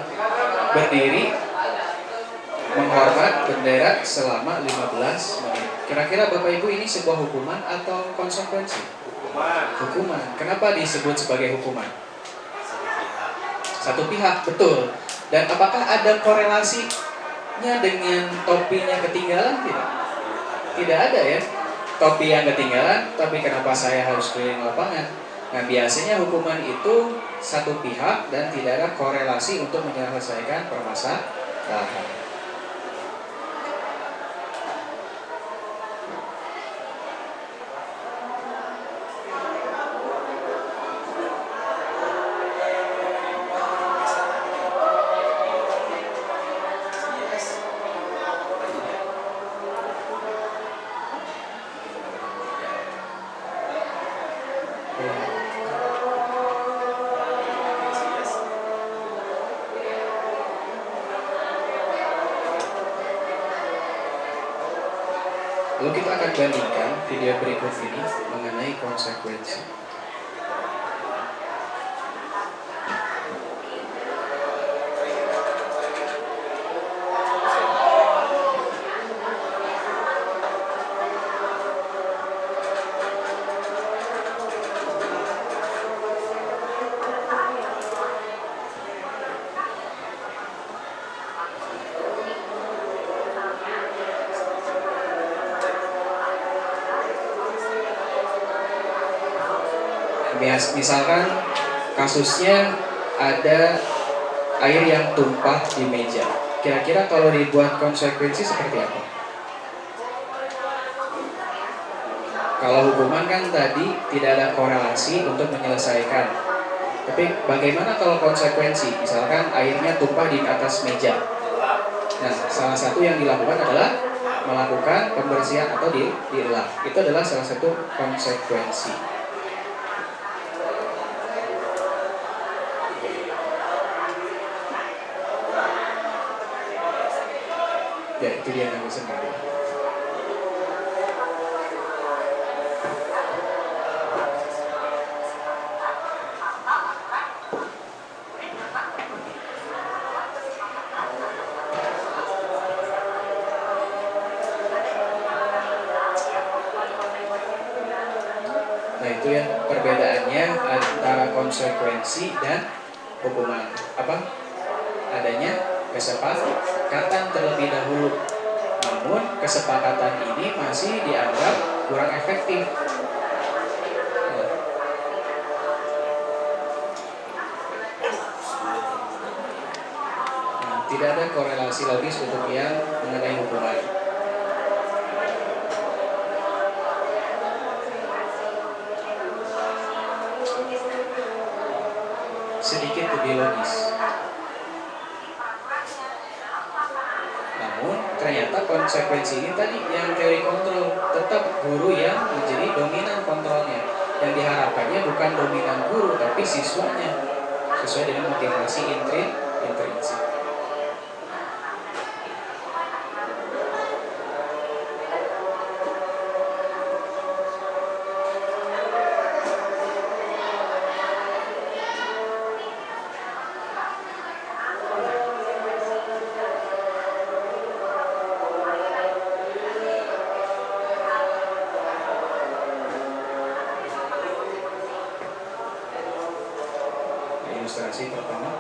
berdiri menghormat bendera selama 15 menit. Kira-kira Bapak Ibu ini sebuah hukuman atau konsekuensi? Hukuman. Kenapa disebut sebagai hukuman? Satu pihak, betul. Dan apakah ada korelasinya dengan topinya ketinggalan? Tidak. Tidak ada ya. topi yang ketinggalan, tapi kenapa saya harus keliling lapangan? Nah, biasanya hukuman itu satu pihak dan tidak ada korelasi untuk menyelesaikan permasalahan. Lalu kita akan bandingkan video berikut ini mengenai konsekuensi. Misalkan kasusnya ada air yang tumpah di meja. Kira-kira kalau dibuat konsekuensi seperti apa? Kalau hukuman kan tadi tidak ada korelasi untuk menyelesaikan. Tapi bagaimana kalau konsekuensi? Misalkan airnya tumpah di atas meja. Nah, salah satu yang dilakukan adalah melakukan pembersihan atau dilap. Itu adalah salah satu konsekuensi. Ya, itu dia yang sendiri. Nah, itu ya perbedaannya antara konsekuensi dan hukuman. Apa? Adanya kesepakatan terlebih dahulu. Namun kesepakatan ini masih dianggap kurang efektif. Nah, tidak ada korelasi logis untuk yang mengenai hukuman. Sedikit lebih logis. Ternyata konsekuensi ini tadi yang teori kontrol, tetap guru yang menjadi dominan kontrolnya. Yang diharapkannya bukan dominan guru tapi siswanya, sesuai dengan motivasi intrinsik. Ilustrasi pertama.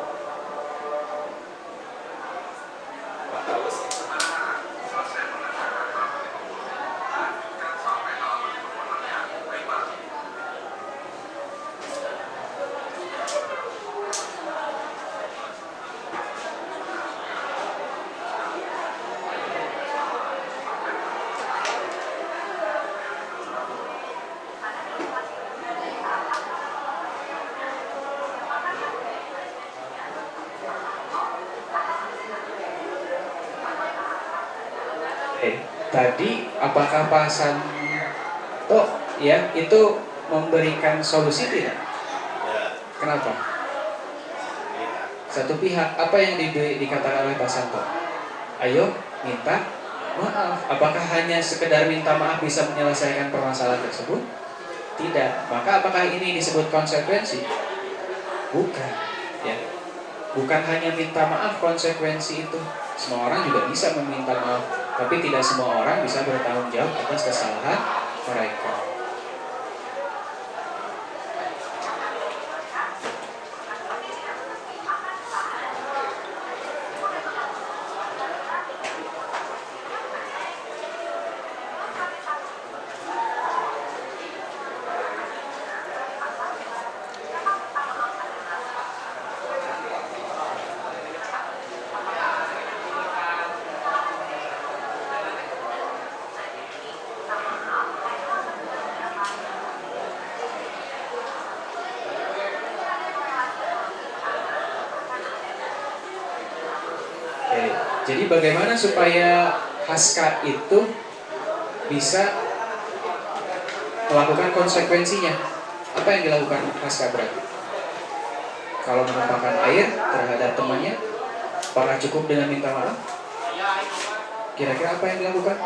Tadi apakah Pak Santo ya itu memberikan solusi tidak? Kenapa? Satu pihak. Apa yang dikatakan oleh Pak Santo? Ayo minta maaf. Apakah hanya sekedar minta maaf bisa menyelesaikan permasalahan tersebut? Tidak. Maka apakah ini disebut konsekuensi? Bukan. Ya. Bukan hanya minta maaf konsekuensi itu. Semua orang juga bisa meminta maaf, tapi tidak semua orang bisa bertanggung jawab atas kesalahan mereka. Jadi bagaimana supaya Haska itu bisa melakukan konsekuensinya? Apa yang dilakukan Haska berarti? Kalau menumpahkan air terhadap temannya, apakah cukup dengan minta maaf? Kira-kira apa yang dilakukan?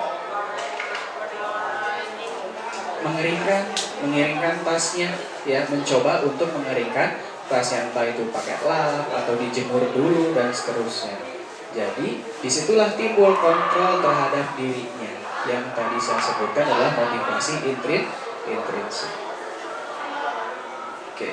Mengeringkan tasnya, ya, mencoba untuk mengeringkan tasnya, entah itu pakai lap atau dijemur dulu dan seterusnya. Jadi disitulah timbul kontrol terhadap dirinya. Yang tadi saya sebutkan adalah motivasi intrinsik. Oke.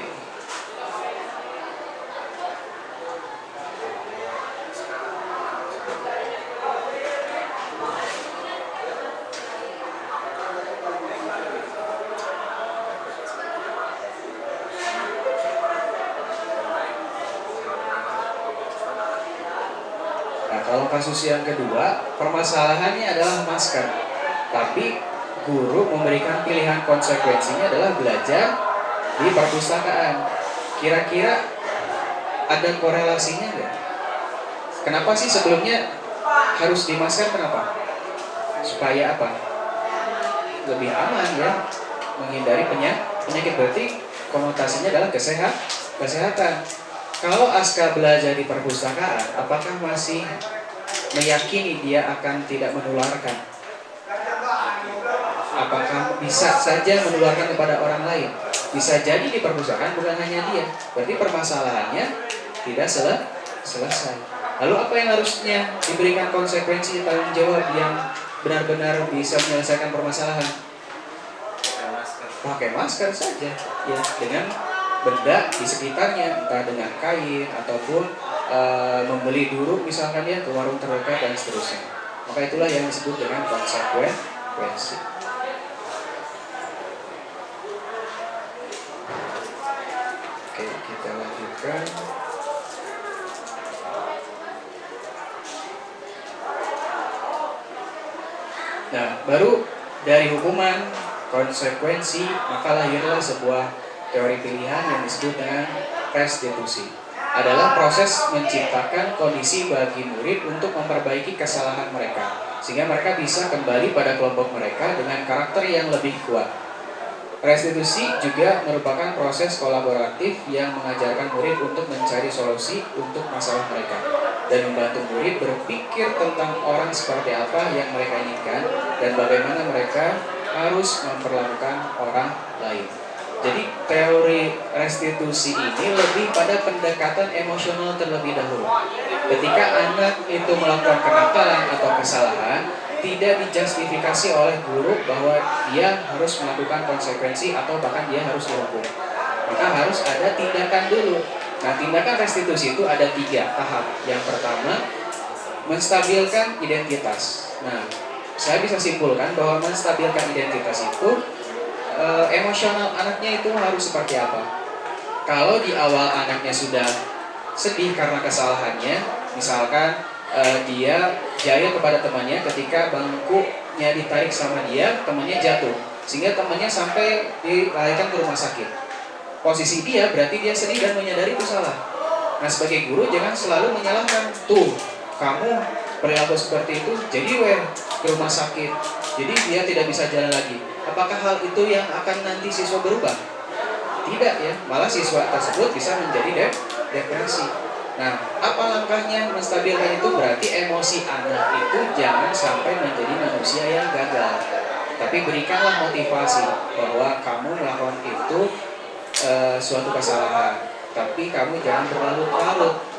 Nah, kalau kasus yang kedua, permasalahannya adalah masker. Tapi guru memberikan pilihan konsekuensinya adalah belajar di perpustakaan. Kira-kira ada korelasinya nggak? Kenapa sih sebelumnya harus di masker? Kenapa? Supaya apa? Lebih aman, ya, menghindari penyakit. Berarti konotasinya adalah kesehatan. Kalau Aska belajar di perpustakaan, apakah masih meyakini dia akan tidak menularkan? Apakah bisa saja menularkan kepada orang lain? Bisa jadi di perpustakaan bukan hanya dia. Berarti permasalahannya tidak selesai. Lalu apa yang harusnya diberikan konsekuensi tanggung jawab yang benar-benar bisa menyelesaikan permasalahan? Pakai masker saja, ya, dengan benda di sekitarnya, entah dengan kain ataupun membeli dulu misalkan, ya, ke warung terdekat dan seterusnya. Maka itulah yang disebut dengan konsekuensi. Oke, kita lanjutkan. Nah, baru dari hukuman, konsekuensi, maka lahirlah sebuah teori pilihan yang disebut dengan restitusi. Adalah proses menciptakan kondisi bagi murid untuk memperbaiki kesalahan mereka, sehingga mereka bisa kembali pada kelompok mereka dengan karakter yang lebih kuat. Restitusi juga merupakan proses kolaboratif yang mengajarkan murid untuk mencari solusi untuk masalah mereka dan membantu murid berpikir tentang orang seperti apa yang mereka inginkan dan bagaimana mereka harus memperlakukan orang lain. Jadi teori restitusi ini lebih pada pendekatan emosional terlebih dahulu. Ketika anak itu melakukan kenakalan atau kesalahan, tidak dijustifikasi oleh guru bahwa dia harus melakukan konsekuensi atau bahkan dia harus dihukum. Maka harus ada tindakan dulu. Nah, tindakan restitusi itu ada 3 tahap. Yang pertama, menstabilkan identitas. Nah, saya bisa simpulkan bahwa menstabilkan identitas itu emosional anaknya itu harus seperti apa. Kalau di awal anaknya sudah sedih karena kesalahannya, misalkan dia jahil kepada temannya ketika bangkunya ditarik sama dia, temannya jatuh, sehingga temannya sampai dilarikan ke rumah sakit. Posisi dia berarti dia sedih dan menyadari itu salah. Nah, sebagai guru jangan selalu menyalahkan, tuh kamu perilaku seperti itu jadi ke rumah sakit, jadi dia tidak bisa jalan lagi. Apakah hal itu yang akan nanti siswa berubah? Tidak, ya, malah siswa tersebut bisa menjadi depresi. Nah, apa langkahnya menstabilkan itu? Berarti emosi anak itu jangan sampai menjadi manusia yang gagal. Tapi berikanlah motivasi bahwa kamu melakukan itu suatu kesalahan, tapi kamu jangan berlarut-larut.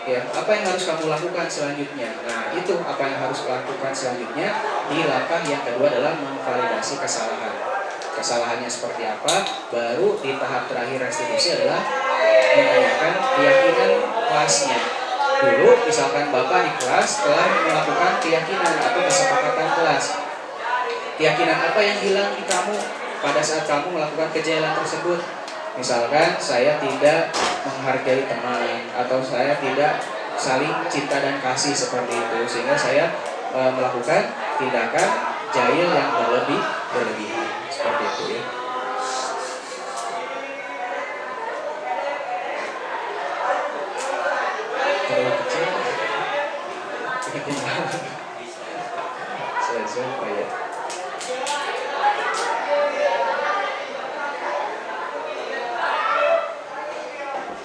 Ya, apa yang harus kamu lakukan selanjutnya? Nah, itu apa yang harus lakukan selanjutnya. Di langkah yang kedua adalah memvalidasi kesalahan. Kesalahannya seperti apa? Baru di tahap terakhir restitusi adalah menanyakan keyakinan kelasnya. Dulu misalkan Bapak di kelas telah melakukan keyakinan atau kesepakatan kelas. Keyakinan apa yang hilang di kamu pada saat kamu melakukan kejahatan tersebut? Misalkan saya tidak menghargai teman, atau saya tidak saling cinta dan kasih seperti itu, sehingga saya melakukan tindakan jahil yang berlebihan seperti itu, ya. Terlalu kecil.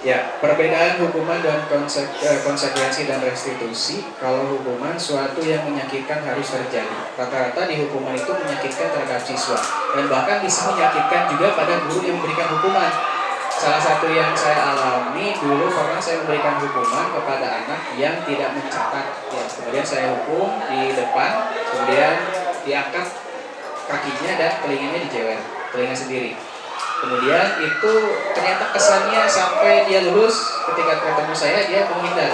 Ya, perbedaan hukuman dan konsekuensi dan restitusi. Kalau hukuman, suatu yang menyakitkan harus terjadi. Rata-rata di hukuman itu menyakitkan terhadap siswa, dan bahkan bisa menyakitkan juga pada guru yang memberikan hukuman. Salah satu yang saya alami dulu, pernah saya memberikan hukuman kepada anak yang tidak mencatat. Ya, kemudian saya hukum di depan, kemudian diangkat kakinya dan telinganya dijewer, telinga sendiri. Kemudian itu ternyata kesannya sampai dia lulus, ketika ketemu saya dia menghindar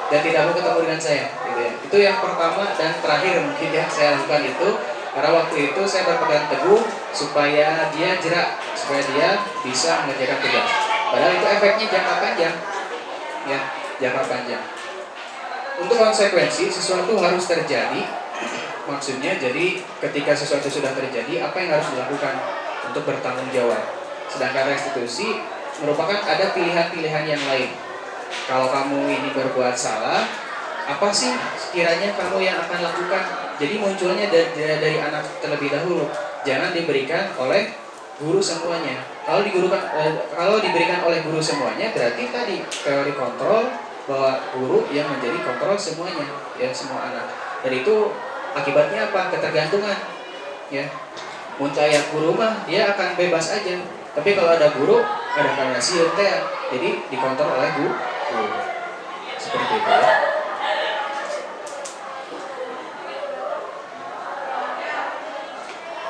dan tidak mau ketemu dengan saya, gitu ya. Itu yang pertama dan terakhir mungkin ya saya lakukan itu, karena waktu itu saya berpegang teguh supaya dia jerak, supaya dia bisa mengerjakan tugas. Padahal itu efeknya jangka panjang, ya, jangka panjang. Untuk konsekuensi, sesuatu harus terjadi. Maksudnya, jadi ketika sesuatu sudah terjadi, apa yang harus dilakukan untuk bertanggung jawab. Sedangkan restitusi merupakan ada pilihan-pilihan yang lain. Kalau kamu ini berbuat salah, apa sih sekiranya kamu yang akan lakukan? Jadi munculnya dari anak terlebih dahulu. Jangan diberikan oleh guru semuanya. Kalau diberikan oleh guru semuanya, berarti tadi teori kontrol bahwa guru yang menjadi kontrol semuanya, ya, semua anak. Dan itu akibatnya apa? Ketergantungan, ya. Muncaya guru mah dia akan bebas aja. Tapi kalau ada guru, ada kanasiun teh, jadi dikontrol oleh guru. Seperti itu, ya.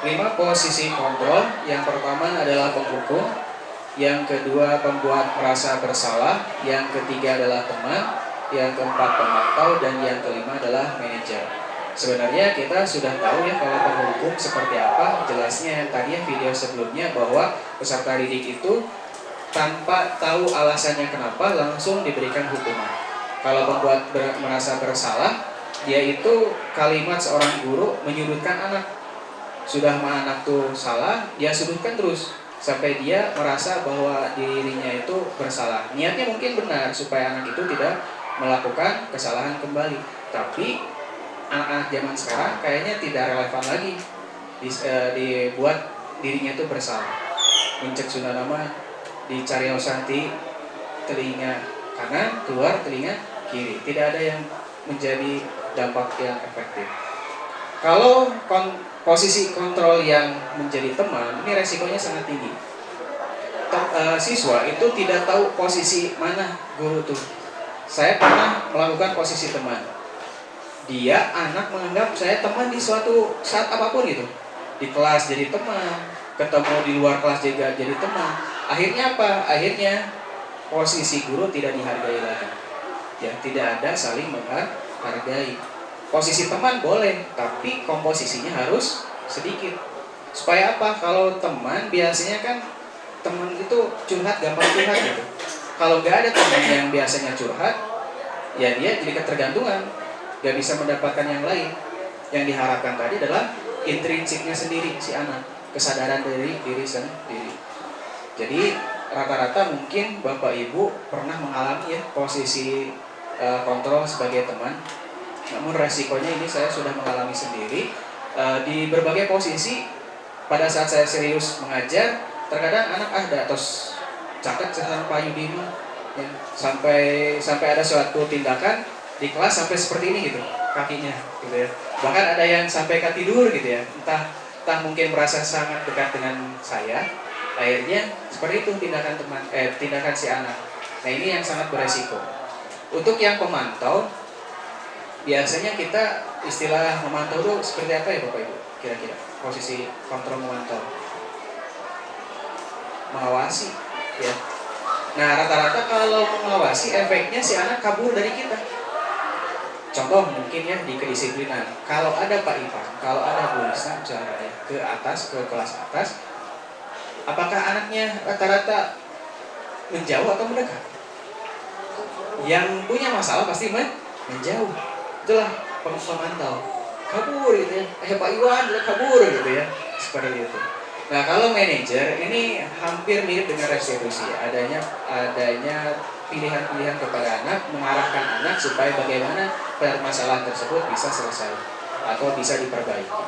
Lima posisi kontrol. Yang pertama adalah penghukum, yang kedua pembuat merasa bersalah, yang ketiga adalah teman, yang keempat pemantau, dan yang kelima adalah manajer. Sebenarnya kita sudah tahu ya kalau penghukum seperti apa. Jelasnya yang tadi video sebelumnya bahwa peserta didik itu tanpa tahu alasannya kenapa langsung diberikan hukuman. Kalau pembuat merasa bersalah, dia itu kalimat seorang guru menyudutkan anak. Sudah mah anak tuh salah, dia sudutkan terus sampai dia merasa bahwa dirinya itu bersalah. Niatnya mungkin benar supaya anak itu tidak melakukan kesalahan kembali. Tapi anak-anak zaman sekarang kayaknya tidak relevan lagi dibuat dirinya itu bersalah. Mencek Sunda nama dicari osanti telinga kanan, keluar telinga kiri. Tidak ada yang menjadi dampak yang efektif. Kalau posisi kontrol yang menjadi teman, ini resikonya sangat tinggi. Siswa itu tidak tahu posisi mana guru tuh. Saya pernah melakukan posisi teman. Dia anak menganggap saya teman di suatu saat apapun gitu. Di kelas jadi teman, ketemu di luar kelas juga jadi teman. Akhirnya apa? Akhirnya posisi guru tidak dihargai lagi. Ya, tidak ada saling menghargai. Posisi teman boleh, tapi komposisinya harus sedikit. Supaya apa? Kalau teman biasanya kan teman itu curhat, gampang curhat gitu. Kalau nggak ada teman yang biasanya curhat, ya dia jadi ketergantungan, nggak bisa mendapatkan yang lain. Yang diharapkan tadi adalah intrinsiknya sendiri si anak, kesadaran dari diri sendiri. Jadi rata-rata mungkin Bapak Ibu pernah mengalami ya posisi kontrol sebagai teman. Namun resikonya ini saya sudah mengalami sendiri di berbagai posisi. Pada saat saya serius mengajar, terkadang anak ada tos catat sama Pak Yudi ya, sampai ada suatu tindakan di kelas sampai seperti ini gitu kakinya gitu ya. Bahkan ada yang sampai tidur gitu ya. Entah mungkin merasa sangat dekat dengan saya. Akhirnya seperti itu tindakan si anak. Nah, ini yang sangat beresiko. Untuk yang pemantau, biasanya kita istilah memantau itu seperti apa ya Bapak Ibu? Kira-kira posisi kontrol memantau, mengawasi ya. Nah, rata-rata kalau mengawasi efeknya si anak kabur dari kita. Contoh mungkin ya di kedisiplinan. Kalau ada Pak Ipan, kalau ada Bu Lisa misalnya ya, ke kelas atas, apakah anaknya rata-rata menjauh atau mendekat? Yang punya masalah pasti menjauh. Itulah pemantau. Kabur gitu ya. Pak Iwan udah kabur gitu ya. Seperti itu. Nah, kalau manajer ini hampir mirip dengan restitusi. Adanya pilihan-pilihan kepada anak, mengarahkan anak supaya bagaimana permasalahan tersebut bisa selesai atau bisa diperbaiki.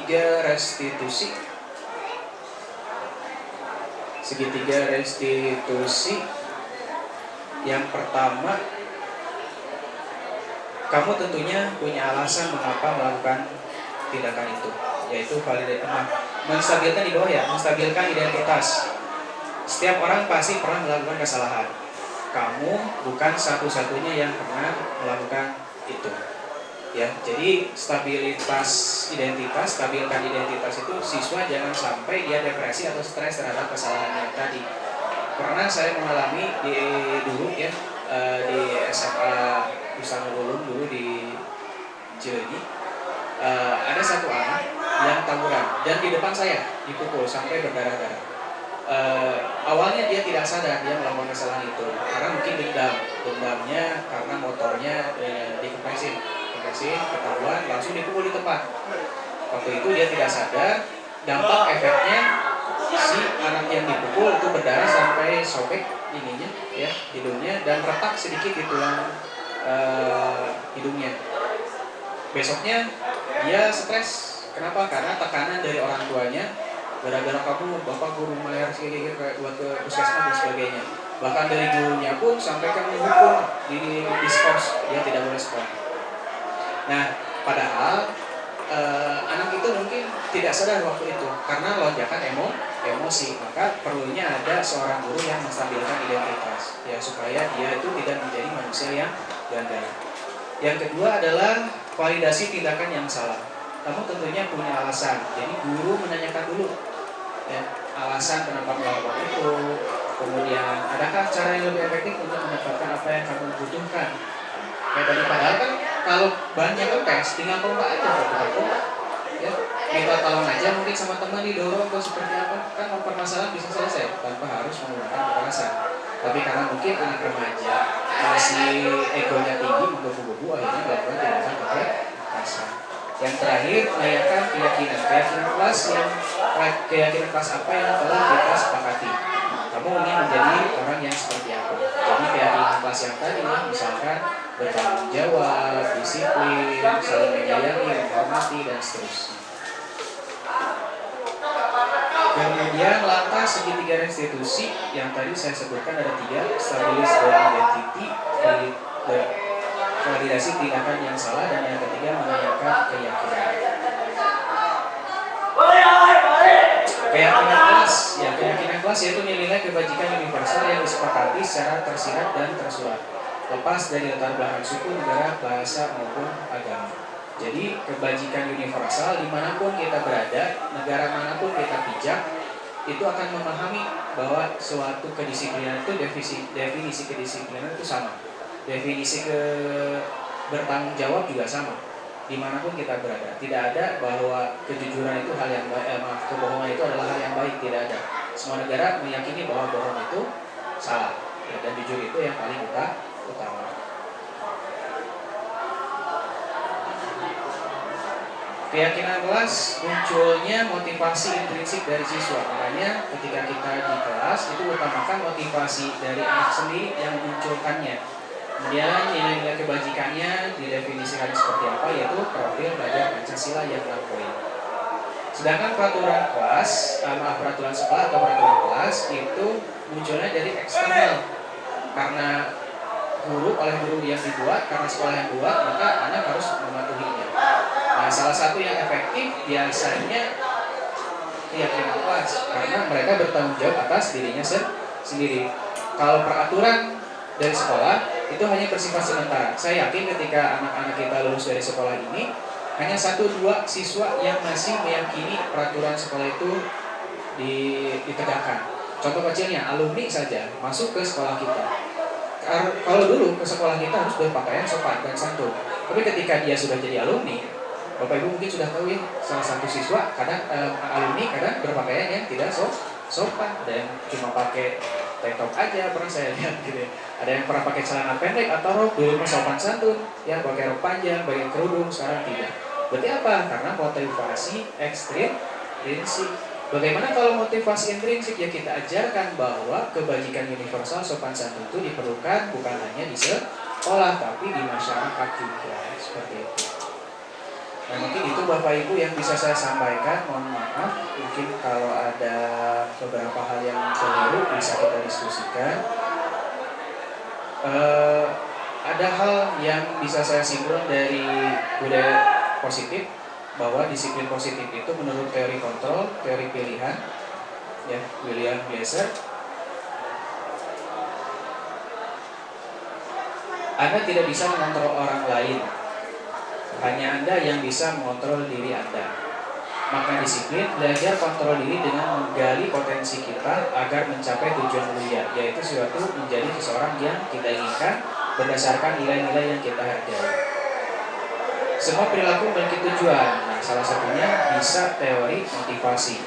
segitiga restitusi. Segitiga restitusi. Yang pertama, kamu tentunya punya alasan mengapa melakukan tindakan itu, yaitu menstabilkan di bawah ya, menstabilkan identitas. Setiap orang pasti pernah melakukan kesalahan. Kamu bukan satu-satunya yang pernah melakukan itu. Ya, jadi stabilkan identitas itu siswa jangan sampai dia depresi atau stres terhadap kesalahannya tadi. Pernah saya mengalami di SMA Busanul Ulum dulu di Cileunyi. Ada satu anak yang tawuran dan di depan saya dipukul sampai berdarah-darah. Awalnya dia tidak sadar dia melakukan kesalahan itu karena mungkin dendamnya karena motornya dikempesin, ketahuan, langsung dipukul di tempat. Waktu itu dia tidak sadar, dampak efeknya si anak yang dipukul itu berdarah sampai sobek ininya ya, hidungnya, dan retak sedikit di tulang hidungnya. Besoknya dia stres. Kenapa? Karena tekanan dari orang tuanya, gara-gara kamu bapak guru bayar segini buat ke puskesmas dan sebagainya. Bahkan dari gurunya pun sampai ke menghukum, di diskors, dia tidak boleh sekolah. Nah, padahal anak itu mungkin tidak sadar waktu itu karena lonjakan emosi. Maka perlunya ada seorang guru yang menstabilkan identitas ya, supaya dia itu tidak menjadi manusia yang gagal. Yang kedua adalah validasi tindakan yang salah. Kamu tentunya punya alasan, jadi guru menanyakan dulu ya, alasan kenapa melakukan itu, kemudian adakah cara yang lebih efektif untuk mendapatkan apa yang kamu butuhkan. Ya, padahal kan kalau banyak tes tinggal kompak aja ya, minta tolong aja mungkin sama teman, didorong atau seperti apa, kan permasalahan bisa selesai tanpa harus menggunakan kekerasan. Tapi karena mungkin anak remaja masih egonya tinggi, menggebu-gebu, akhirnya melakukan tindakan kekerasan. Yang terakhir, menanyakan keyakinan kelas apa yang telah kita sepakati. Kamu ingin menjadi orang yang seperti apa? Jadi keyakinan kelas yang tadi, misalkan bertanggung jawab, disiplin, saling menyayangi, menghormati, dan seterusnya. Kemudian langkah segitiga restitusi yang tadi saya sebutkan ada 3: stabilis identity, validasi tindakan yang salah, dan yang ketiga menanyakan keyakinan. Keyakinan kelas, ya, keyakinan kelas yaitu nilai kebajikan universal yang disepakati secara tersirat dan tersurat, lepas dari latar belakang suku, negara, bahasa maupun agama. Jadi kebajikan universal dimanapun kita berada, negara manapun kita pijak, itu akan memahami bahwa suatu kedisiplinan itu definisi kedisiplinan itu sama, definisi bertanggung jawab juga sama. Dimanapun kita berada, tidak ada bahwa kejujuran itu hal yang baik, kebohongan itu adalah hal yang baik, tidak ada. Semua negara meyakini bahwa bohong itu salah ya, dan jujur itu yang paling utama. Keyakinan kelas munculnya motivasi intrinsik dari siswa. Makanya ketika kita di kelas itu utamakan motivasi dari anak sendiri yang memunculkannya. Kemudian nilai-nilai kebajikannya didefinisikan seperti apa, yaitu profil belajar Pancasila yang 6 poin. Sedangkan peraturan sekolah atau peraturan kelas itu munculnya dari eksternal. Karena oleh guru yang dibuat, karena sekolah yang buat, maka anak harus mematuhinya. Nah, salah satu yang efektif biasanya keyakinan kelas, karena mereka bertanggung jawab atas dirinya sendiri. Kalau peraturan dari sekolah itu hanya bersifat sementara. Saya yakin ketika anak-anak kita lulus dari sekolah ini, hanya 1-2 siswa yang masih meyakini peraturan sekolah itu ditegakkan. Contoh kecilnya, alumni saja masuk ke sekolah kita. Kalau dulu ke sekolah kita harus berpakaian sopan dan santun. Tapi ketika dia sudah jadi alumni, Bapak Ibu mungkin sudah tahu ya, salah satu siswa kadang alumni kadang berpakaian yang tidak sopan, ada yang cuma pakai tank top aja, pernah saya lihat gitu ya. Ada yang pernah pakai celana pendek atau rok, dulu sopan santun, ya pakai rok panjang, pakai kerudung, sekarang tidak. Berarti apa? Karena motivasi ekstrinsik. Bagaimana kalau motivasi intrinsik? Ya kita ajarkan bahwa kebajikan universal sopan santun itu diperlukan bukan hanya di sekolah, tapi di masyarakat juga, seperti itu. Nah, mungkin itu Bapak Ibu yang bisa saya sampaikan. Mohon maaf, mungkin kalau ada beberapa hal yang keliru bisa kita diskusikan. Ada hal yang bisa saya simpulkan dari budaya positif, bahwa disiplin positif itu menurut teori kontrol, teori pilihan, ya, William Glasser. Anda tidak bisa mengontrol orang lain, hanya Anda yang bisa mengontrol diri Anda. Maka disiplin belajar kontrol diri dengan menggali potensi kita agar mencapai tujuan mulia, yaitu suatu menjadi seseorang yang kita inginkan berdasarkan nilai-nilai yang kita hargai. Semua perilaku memiliki tujuan. Nah, salah satunya bisa teori motivasi.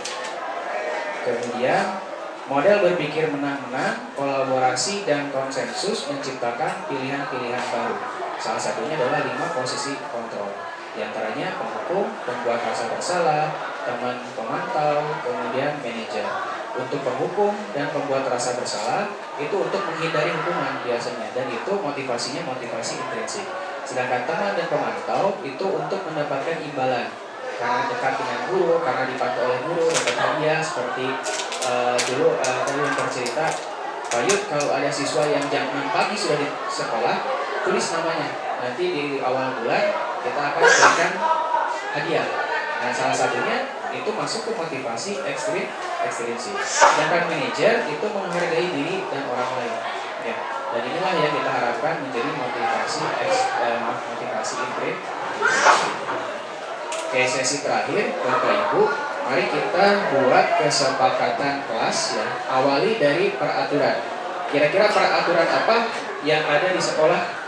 Kemudian model berpikir menang-menang, kolaborasi dan konsensus menciptakan pilihan-pilihan baru. Salah satunya adalah 5 posisi kontrol. Di antaranya penghukum, pembuat rasa bersalah, teman pemantau, kemudian manajer. Untuk penghukum dan pembuat rasa bersalah itu untuk menghindari hukuman biasanya, dan itu motivasinya motivasi intrinsik. Sedangkan teman dan pemantau itu untuk mendapatkan imbalan, karena dekat dengan guru, karena dipantau oleh guru, dapat hadiah. Seperti dulu tadi yang bercerita, Pak Yud, kalau ada siswa yang jam 6 pagi sudah di sekolah, tulis namanya. Nanti di awal bulan kita akan berikan hadiah. Nah, salah satunya itu masuk ke motivasi ekstrinsi. Sedangkan manajer itu menghargai diri dan orang lain. Ya. Dan inilah yang kita harapkan menjadi motivasi intrinsik. Oke, sesi terakhir Bapak Ibu, mari kita buat kesepakatan kelas ya. Awali dari peraturan. Kira-kira peraturan apa yang ada di sekolah?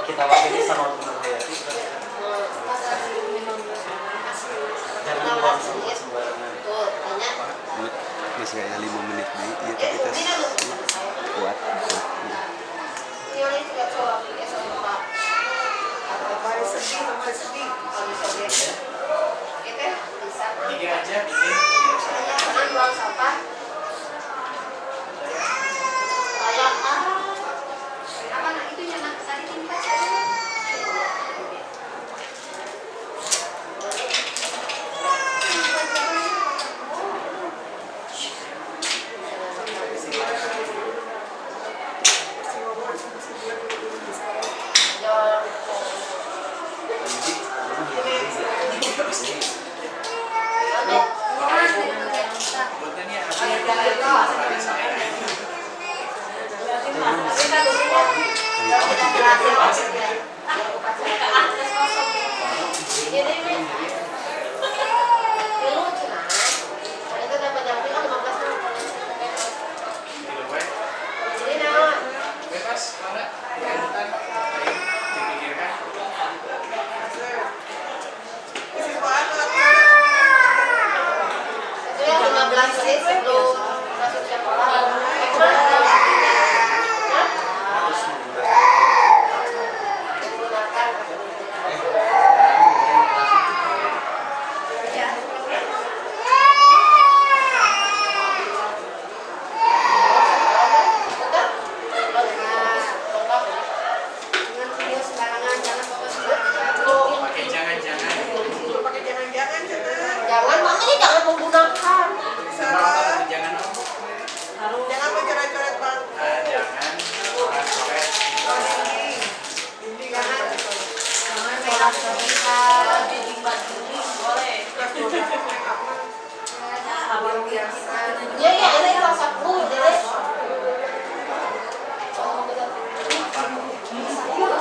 Kita wakili sama Gubernur Hayati. Jangan buang sampah sembarangan. Masih kayak 5 menit nih, iya tapi kita kuat. Tiga aja bikin. Buang sampah. Apa nah itu yang tadi timpas. Jangan, makanya jangan menggunakan. Jangan mencoret-coret bang. Jangan coret-coret. Jangan merah terlihat di baju ini boleh. Ya ya, ini rasa flu deh.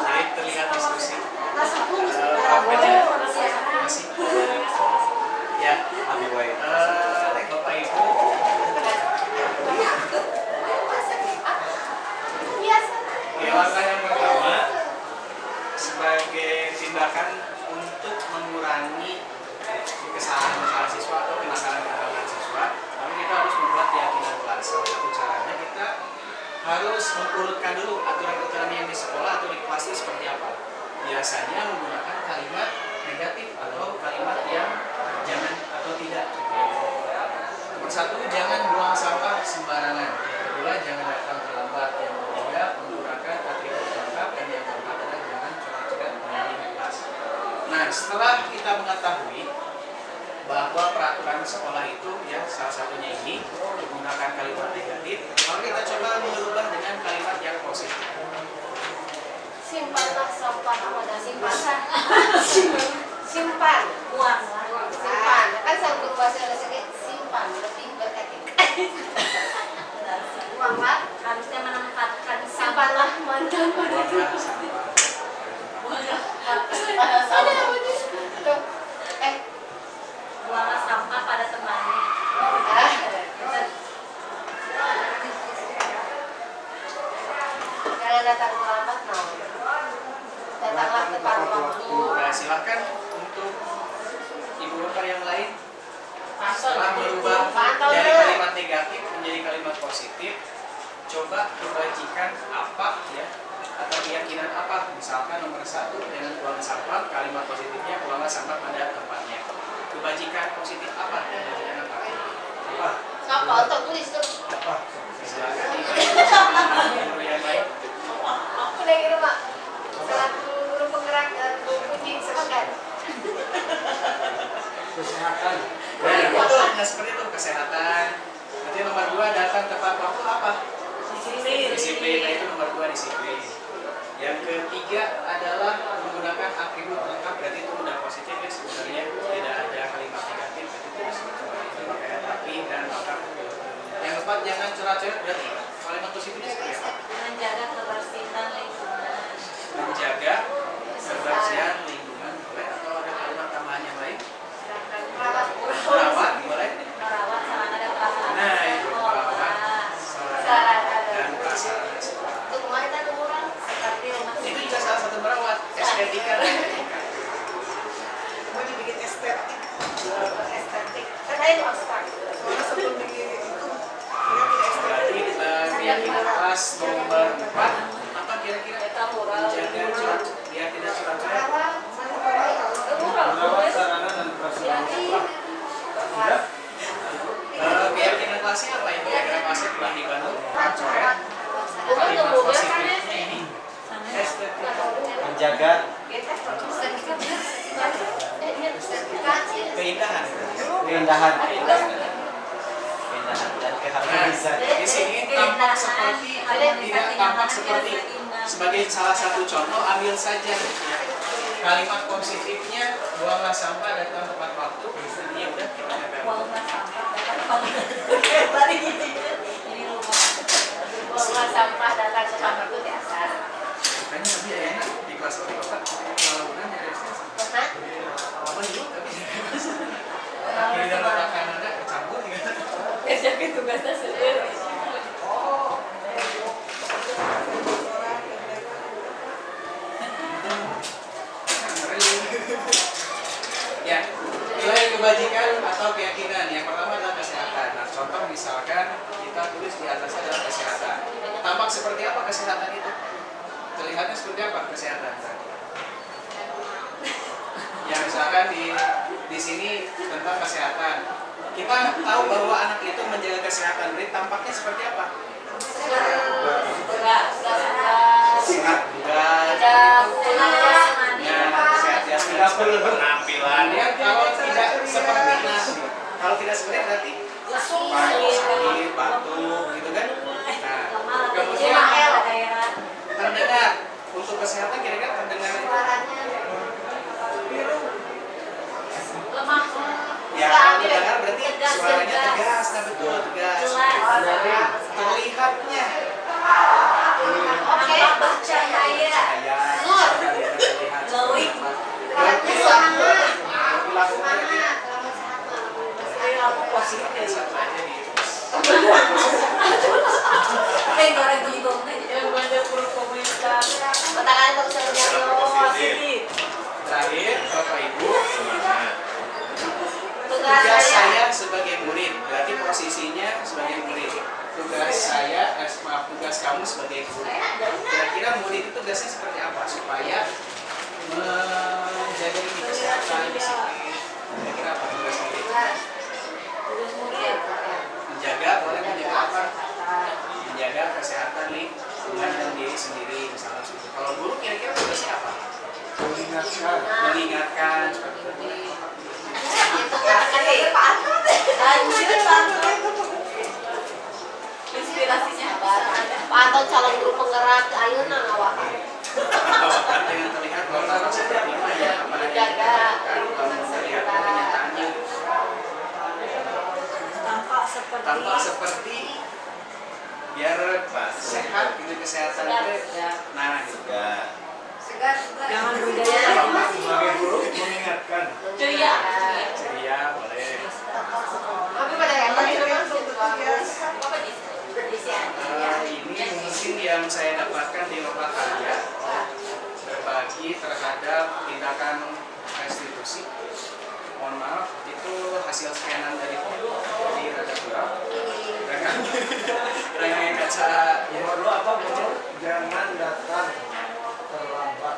Baik, terlihat diskusi. Rasa flu Masih. Ya, Bapak Ibu. Ya, langkah yang pertama sebagai tindakan untuk mengurangi urutkan dulu aturan-aturan yang di sekolah atau di kelas itu seperti apa. Biasanya menggunakan kalimat negatif atau kalimat yang jangan atau tidak. Nomor 1, jangan buang sampah sembarangan. Yang kedua, jangan datang terlambat. Yang ketiga, menggunakan atribut lengkap. Dan yang keempat adalah jangan coret-coret dinding kelas. Nah, setelah kita mengetahui bahwa peraturan sekolah itu ya salah satunya ini menggunakan kalimat negatif, maka kita coba mengubah dengan kalimat yang positif. Simpanlah sampah pada simpanan. Simpan, buang, simpan. Kan sambung bahasa Indonesia simpan lebih beretika. Buanglah, harusnya menempatkan simpanlah mantan pada Buanglah sampah. Buanglah sampah pada temannya. Jangan datang terlambat, no. Datanglah tepat waktu. Nah, silakan untuk ibu bapak yang lain setelah merubah dari kalimat negatif menjadi kalimat positif, coba kebajikan apa ya atau keyakinan apa. Misalkan nomor 1 dengan buang sampah, kalimat positifnya buanglah sampah pada tempatnya. Kebajikan positif apa? Kebajikan apa? Apa? Apa? Untuk tulis tuh. Apa? Silakan ibu yang lain. Aku dari rumah. Selaku guru penggerak dan guru kucing semangat. Kesehatan. Nah, betul. Nah, seperti itu kesehatan. Nanti nomor 2 datang tepat waktu apa? Disiplin. Nah, itu nomor 2 disiplin. Yang ketiga adalah menggunakan atribut lengkap. Berarti itu udah positif ya sebenarnya. Tidak ada kalimat negatif. Berarti itu disebut pakaian rapi dan lengkap. Yang keempat jangan coret-coret. Berarti kalimat positifnya seperti apa? Menjaga kebersihan lingkungan. Menjaga kebersihan lingkungan. Boleh atau ada kalimat tambahan yang lain? Merawat boleh. Merawat sarana dan prasarana. Nah, itu merawat sarana dan prasarana. Itu kemarin ada orang Seperti rumah Itu juga salah satu merawat estetika dan etika. Mau dibikin estetik. estetik. Karena itu abstrak. Soalnya sebelum bikin itu dia tidak estetik. Berarti keyakinan kelas nomor 4 apa kira-kira? Menjaga cuaca biar tidak curang-curang. Merawat sarana dan prasarana. Keyakinan kelasnya apa ya? Keyakinan kelasnya telah dibantu coret. Kalimat positifnya ini estetika. Menjaga Keindahan. keindahan Keindahan. dan Nah, keharmonisan. di sini tampak seperti tidak tampak seperti sebagai salah satu contoh, ambil saja ya. Kalimat positifnya buanglah sampah datang tepat waktu. Ini udah kita tempel. buanglah sampah. Balik gini. Ini rumah. buanglah sampah datang ke kamar itu biasa. Makanya lebih enak di kelas bapak kalau udah dari Karena apa dulu tapi akhirnya bapak Kanada kecampur gitu. Kerja tugasnya sendiri. Ya, nilai kebajikan atau keyakinan yang pertama adalah kesehatan. Nah, contoh misalkan kita tulis di atasnya adalah kesehatan. Tampak seperti apa kesehatan itu? Terlihatnya seperti apa kesehatan? Ya, misalkan di sini tentang kesehatan. Kita tahu bahwa anak itu menjaga kesehatan. Berarti tampaknya seperti apa? Sehat, bugar. Ya, sehat jasmani. Penampilan Ya, kalau tidak seperti kalau tidak seperti berarti sakit, batuk, gitu kan? Nah, kemudian terdengar untuk kesehatan kira-kira terdengar itu lemah. ya kalau terdengar berarti suaranya tegas, nah betul tegas. Terlihatnya Oke, bercahaya. cahaya, Nur. terlihat Glowing. berarti Semangat. Perilaku positif. satu aja nih. Goreng gulung yang banyak berkomentar. Tangan terus menjadi Positif. Terakhir, Bapak Ibu, tugas tugas saya. saya sebagai murid, berarti posisinya sebagai murid. Tugas saya, tugas tugas kamu sebagai guru. Kira-kira murid itu tugasnya seperti apa supaya menjaga ini kesehatan, disiplin? Kira-kira apa tugas murid? Tugas murid Menjaga, boleh menjaga apa? Menjaga kesehatan lingkungan dan diri sendiri misalnya seperti itu. Kalau guru kira-kira tugasnya apa? Mengingatkan seperti itu. inspirasinya atau calon guru penggerak ayo nang awak Awakan dengan terlihat bahwa seperti apa ya, apa yang dikerjakan, kalau melihat kenyataannya tampak seperti biar sehat gitu kesehatan itu. Nah, gitu. Jangan budaya Sebagai guru mengingatkan. ceria Ceria boleh. tapi pada yang lain Ini mungkin yang saya dapatkan di Loka Karya, berbagi terhadap tindakan restitusi. Mohon maaf, itu hasil scanan dari foto, jadi rada kurang. Dengan kaca Nomor 2 apa bro? Jangan datang terlambat.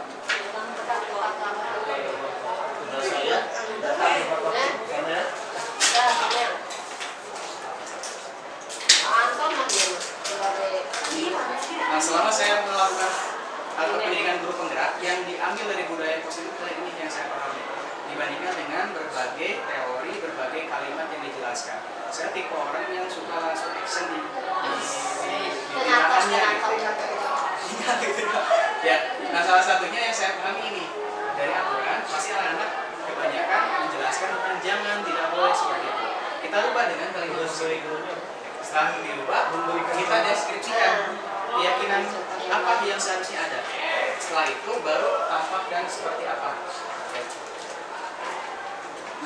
Sudah saya datang tepat waktu. Karena Nah, selama saya melakukan atau pendidikan guru penggerak yang diambil dari budaya positif ini yang saya pahami dibandingkan dengan berbagai teori, berbagai kalimat yang dijelaskan. Saya tipe orang yang suka langsung action di tindakannya gitu. Ya, nah salah satunya yang saya pahami ini dari aturan pasti anak-anak kebanyakan menjelaskan tentang jangan, tidak boleh seperti itu. Kita lupa dengan kalimat positif. Setelah dirubah, kita deskripsikan keyakinan apa yang seharusnya ada. Setelah itu baru tampak dan seperti apa.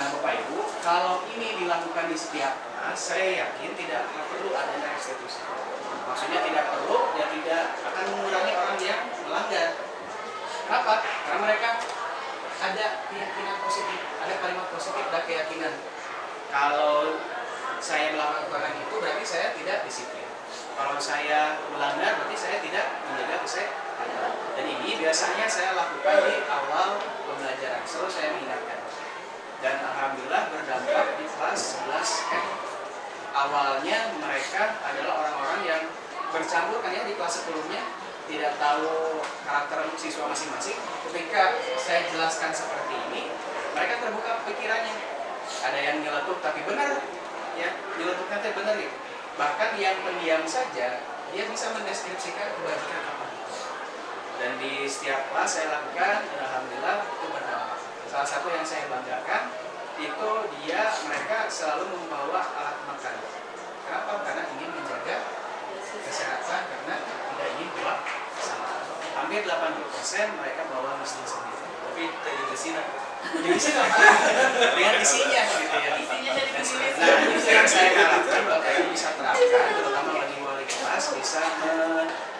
Nah Bapak Ibu, kalau ini dilakukan di setiap kelas, saya yakin tidak perlu adanya restitusi. Maksudnya tidak perlu, ya tidak akan mengurangi orang yang melanggar. Kenapa? Karena mereka ada keyakinan positif, ada kalimat positif dan keyakinan. Kalau saya melakukan itu berarti saya tidak disiplin. Kalau saya melanggar berarti saya tidak menjaga kesehatan. Dan ini biasanya saya lakukan di awal pembelajaran. Selalu saya mengingatkan. Dan alhamdulillah berdampak di kelas 11 awalnya mereka adalah orang-orang yang bercampur kan ya di kelas sebelumnya, tidak tahu karakter siswa masing-masing. Ketika saya jelaskan seperti ini, mereka terbuka pikirannya. Ada yang nyeletuk tapi benar, ya nyeletuknya itu benar gitu. Bahkan yang pendiam saja dia bisa mendeskripsikan kebajikan apa. Dan di setiap kelas saya lakukan, dan alhamdulillah itu berdampak. Salah satu yang saya banggakan itu mereka selalu membawa alat makan. Kenapa? Karena ingin menjaga kesehatan, karena tidak ingin buat salah. Hampir 80% mereka bawa mesin sendiri. Tapi tidak di sini. Jadi dengan isinya gitu ya. Nah, itu yang saya harapkan Bapak Ibu bisa terapkan, terutama bagi wali kelas bisa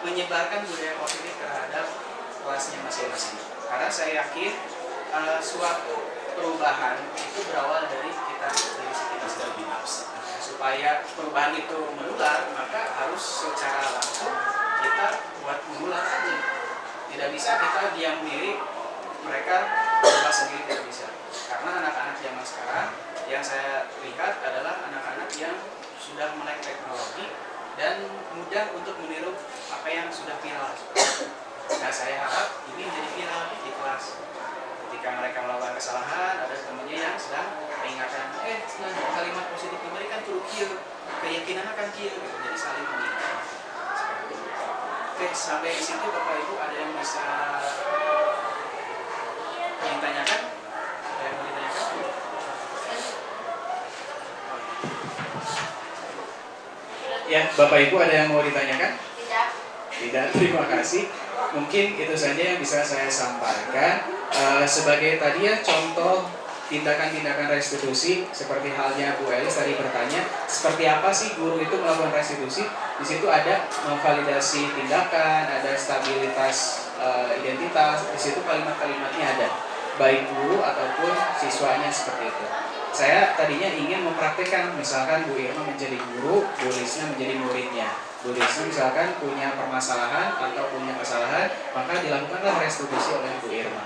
menyebarkan budaya positif terhadap kelasnya masing-masing. Karena saya yakin suatu perubahan itu berawal dari kita sendiri. Supaya perubahan itu menular, maka harus secara langsung kita buat menular aja. Tidak bisa kita diam diri, mereka berubah sendiri, tidak bisa. Karena anak-anak zaman sekarang yang saya lihat adalah anak-anak yang sudah melek teknologi dan mudah untuk meniru apa yang sudah viral. Nah, saya harap ini menjadi viral di kelas. Ketika mereka melakukan kesalahan, ada temannya yang sedang mengingatkan, kalimat positif diberikan turut kieu, keyakinan akan kieu, gitu. Jadi saling mengingatkan. Oke, sampai di situ Bapak Ibu ada yang bisa ditanyakan? Ada yang mau ditanyakan? Ya, Bapak Ibu ada yang mau ditanyakan? tidak Tidak, terima kasih. Mungkin itu saja yang bisa saya sampaikan. Sebagai tadi ya contoh tindakan-tindakan restitusi, seperti halnya Bu Elis tadi bertanya, seperti apa sih guru itu melakukan restitusi? Di situ ada memvalidasi tindakan, ada stabilitas identitas, di situ kalimat-kalimatnya ada, baik guru ataupun siswanya seperti itu. saya tadinya ingin mempraktikkan, misalkan Bu Irma menjadi guru, Bu Lisna menjadi muridnya. Bu Lisna misalkan punya permasalahan atau punya kesalahan, maka dilakukanlah restitusi oleh Bu Irma.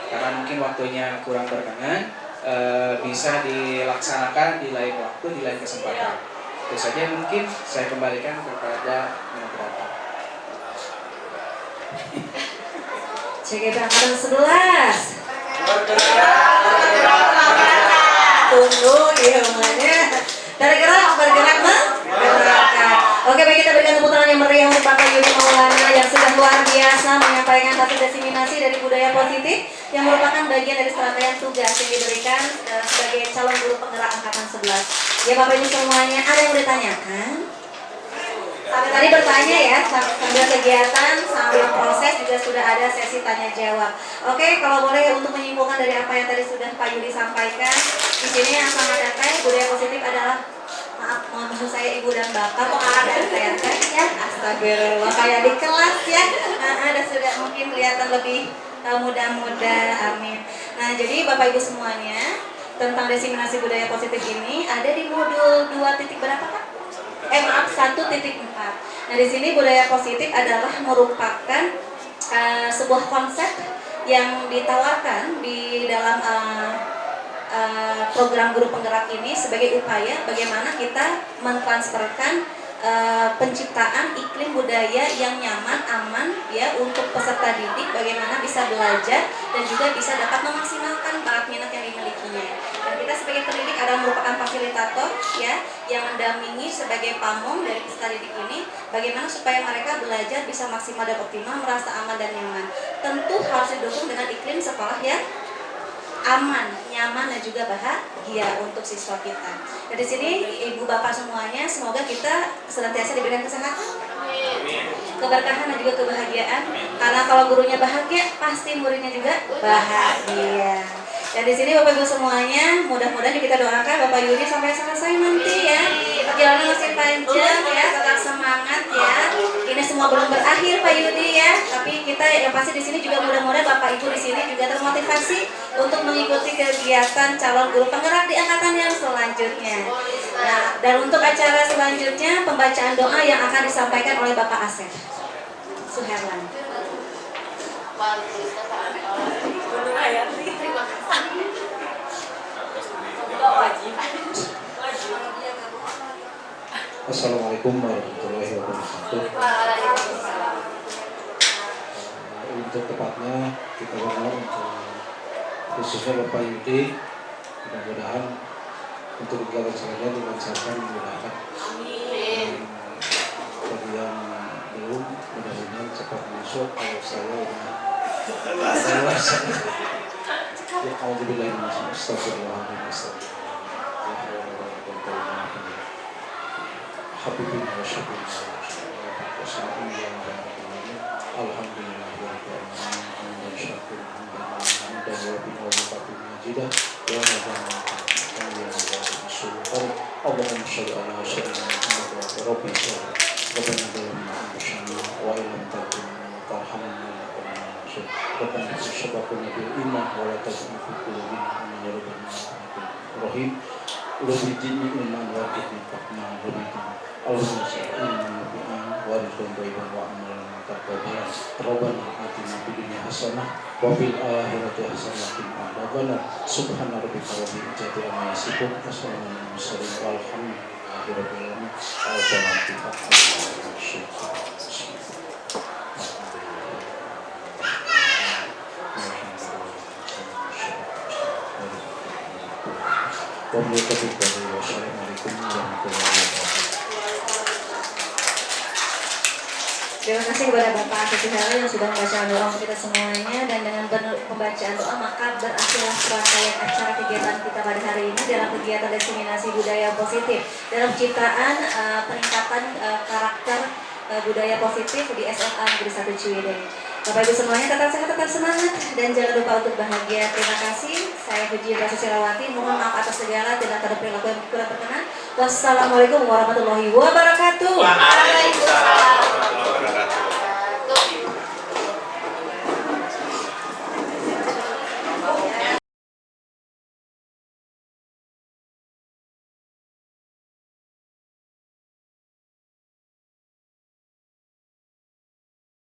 Karena mungkin waktunya kurang berkenan, bisa dilaksanakan di lain waktu, di lain kesempatan. Itu saja mungkin saya kembalikan kepada moderator. CGP angkatan 11. Tunggu ya mana. Bergerak mah? Bergerak. Oke, baik, kita berikan tepuk tangan yang meriah untuk Bapak Yudi Maulana yang sudah luar biasa menyampaikan hasil diseminasi dari budaya positif yang merupakan bagian dari serangkaian tugas yang diberikan sebagai calon guru penggerak angkatan 11. Ya Bapak Ibu semuanya, ada yang mau ditanyakan? Sampai tadi bertanya ya, sambil kegiatan, sambil proses juga sudah ada sesi tanya jawab. Oke, kalau boleh untuk menyimpulkan dari apa yang tadi sudah Pak Yudi sampaikan, di sini yang sangat datang budaya positif adalah, maaf, mohon maksud saya ibu dan bapak, kok ada saya ya, astagfirullah, kayak di kelas ya, ada sudah mungkin kelihatan lebih muda-muda, amin. Nah, jadi Bapak Ibu semuanya, tentang diseminasi budaya positif ini ada di modul 2 titik berapa Kak? Maaf, 1.4. Nah, di sini budaya positif adalah merupakan sebuah konsep yang ditawarkan di dalam program guru penggerak ini sebagai upaya bagaimana kita mentransferkan penciptaan iklim budaya yang nyaman, aman ya untuk peserta didik, bagaimana bisa belajar dan juga bisa dapat memaksimalkan bakat minat yang dimilikinya. Dan kita sebagai pendidik adalah merupakan fasilitator ya yang mendampingi sebagai pamong dari peserta didik ini, bagaimana supaya mereka belajar bisa maksimal dan optimal, merasa aman dan nyaman. Tentu harus didukung dengan iklim sekolah ya aman, nyaman dan juga bahagia untuk siswa kita. Dan di sini ibu bapak semuanya, semoga kita senantiasa diberikan kesehatan, keberkahan dan juga kebahagiaan. Karena kalau gurunya bahagia, pasti muridnya juga bahagia. Dan di sini Bapak Ibu semuanya, mudah-mudahan kita doakan Bapak Yudi sampai selesai nanti ya. Perjalanan masih panjang ya, tetap semangat ya. Ini semua belum berakhir Pak Yudi ya, tapi kita yang pasti di sini juga mudah-mudahan Bapak Ibu di sini juga termotivasi untuk mengikuti kegiatan calon guru penggerak di angkatan yang selanjutnya. Nah, dan untuk acara selanjutnya pembacaan doa yang akan disampaikan oleh Bapak Asep Suherlan. Assalamualaikum warahmatullahi wabarakatuh. Untuk tepatnya kita berdoa untuk khususnya Bapak Yudi, mudah-mudahan untuk kegiatan selanjutnya dilancarkan, dimudahkan. Bagi yang belum, mudah-mudahan cepat masuk. Kalau saya ya alhamdulillah astagfirullahaladzim. Habibin wa syabin wa syabin alhamdulillah wa rahmatullahi wa syakir hamdan wa bin wa batin majidah ya rabbana Allahumma sholli ala sayyidina Muhammad wa rabbi sallallahu rabbana dalamna anfusana wa illam takun tarhamna rabbana syabakuna bil iman wa la tajna fi qulubina ya rabbana rahim lebih jini iman wa takna lebih Allahumma sholli wa rizqan thayyiban wa amalan taqabbalan rabbana atina fid dunya hasanah wa fil akhirati hasanah wa qina adzabannar subhana rabbika rabbil izzati amma yasifun wa salamun alal mursalin walhamdulillahi rabbil alamin Wassalamualaikum warahmatullahi wabarakatuh. Terima kasih kepada Bapak Asep Suherlan yang sudah membaca doa untuk kita semuanya, dan dengan pembacaan doa maka berakhirlah serangkaian acara kegiatan kita pada hari ini dalam kegiatan diseminasi budaya positif dalam penciptaan peningkatan karakter budaya positif di SMA Negeri 1 Ciwidey. Bapak Ibu semuanya tetap sehat, tetap semangat, dan jangan lupa untuk bahagia. Terima kasih. Saya Puji Indra Susilawati. Mohon maaf atas segala tindakan dan perilaku yang kurang berkenan. Wassalamualaikum warahmatullahi wabarakatuh.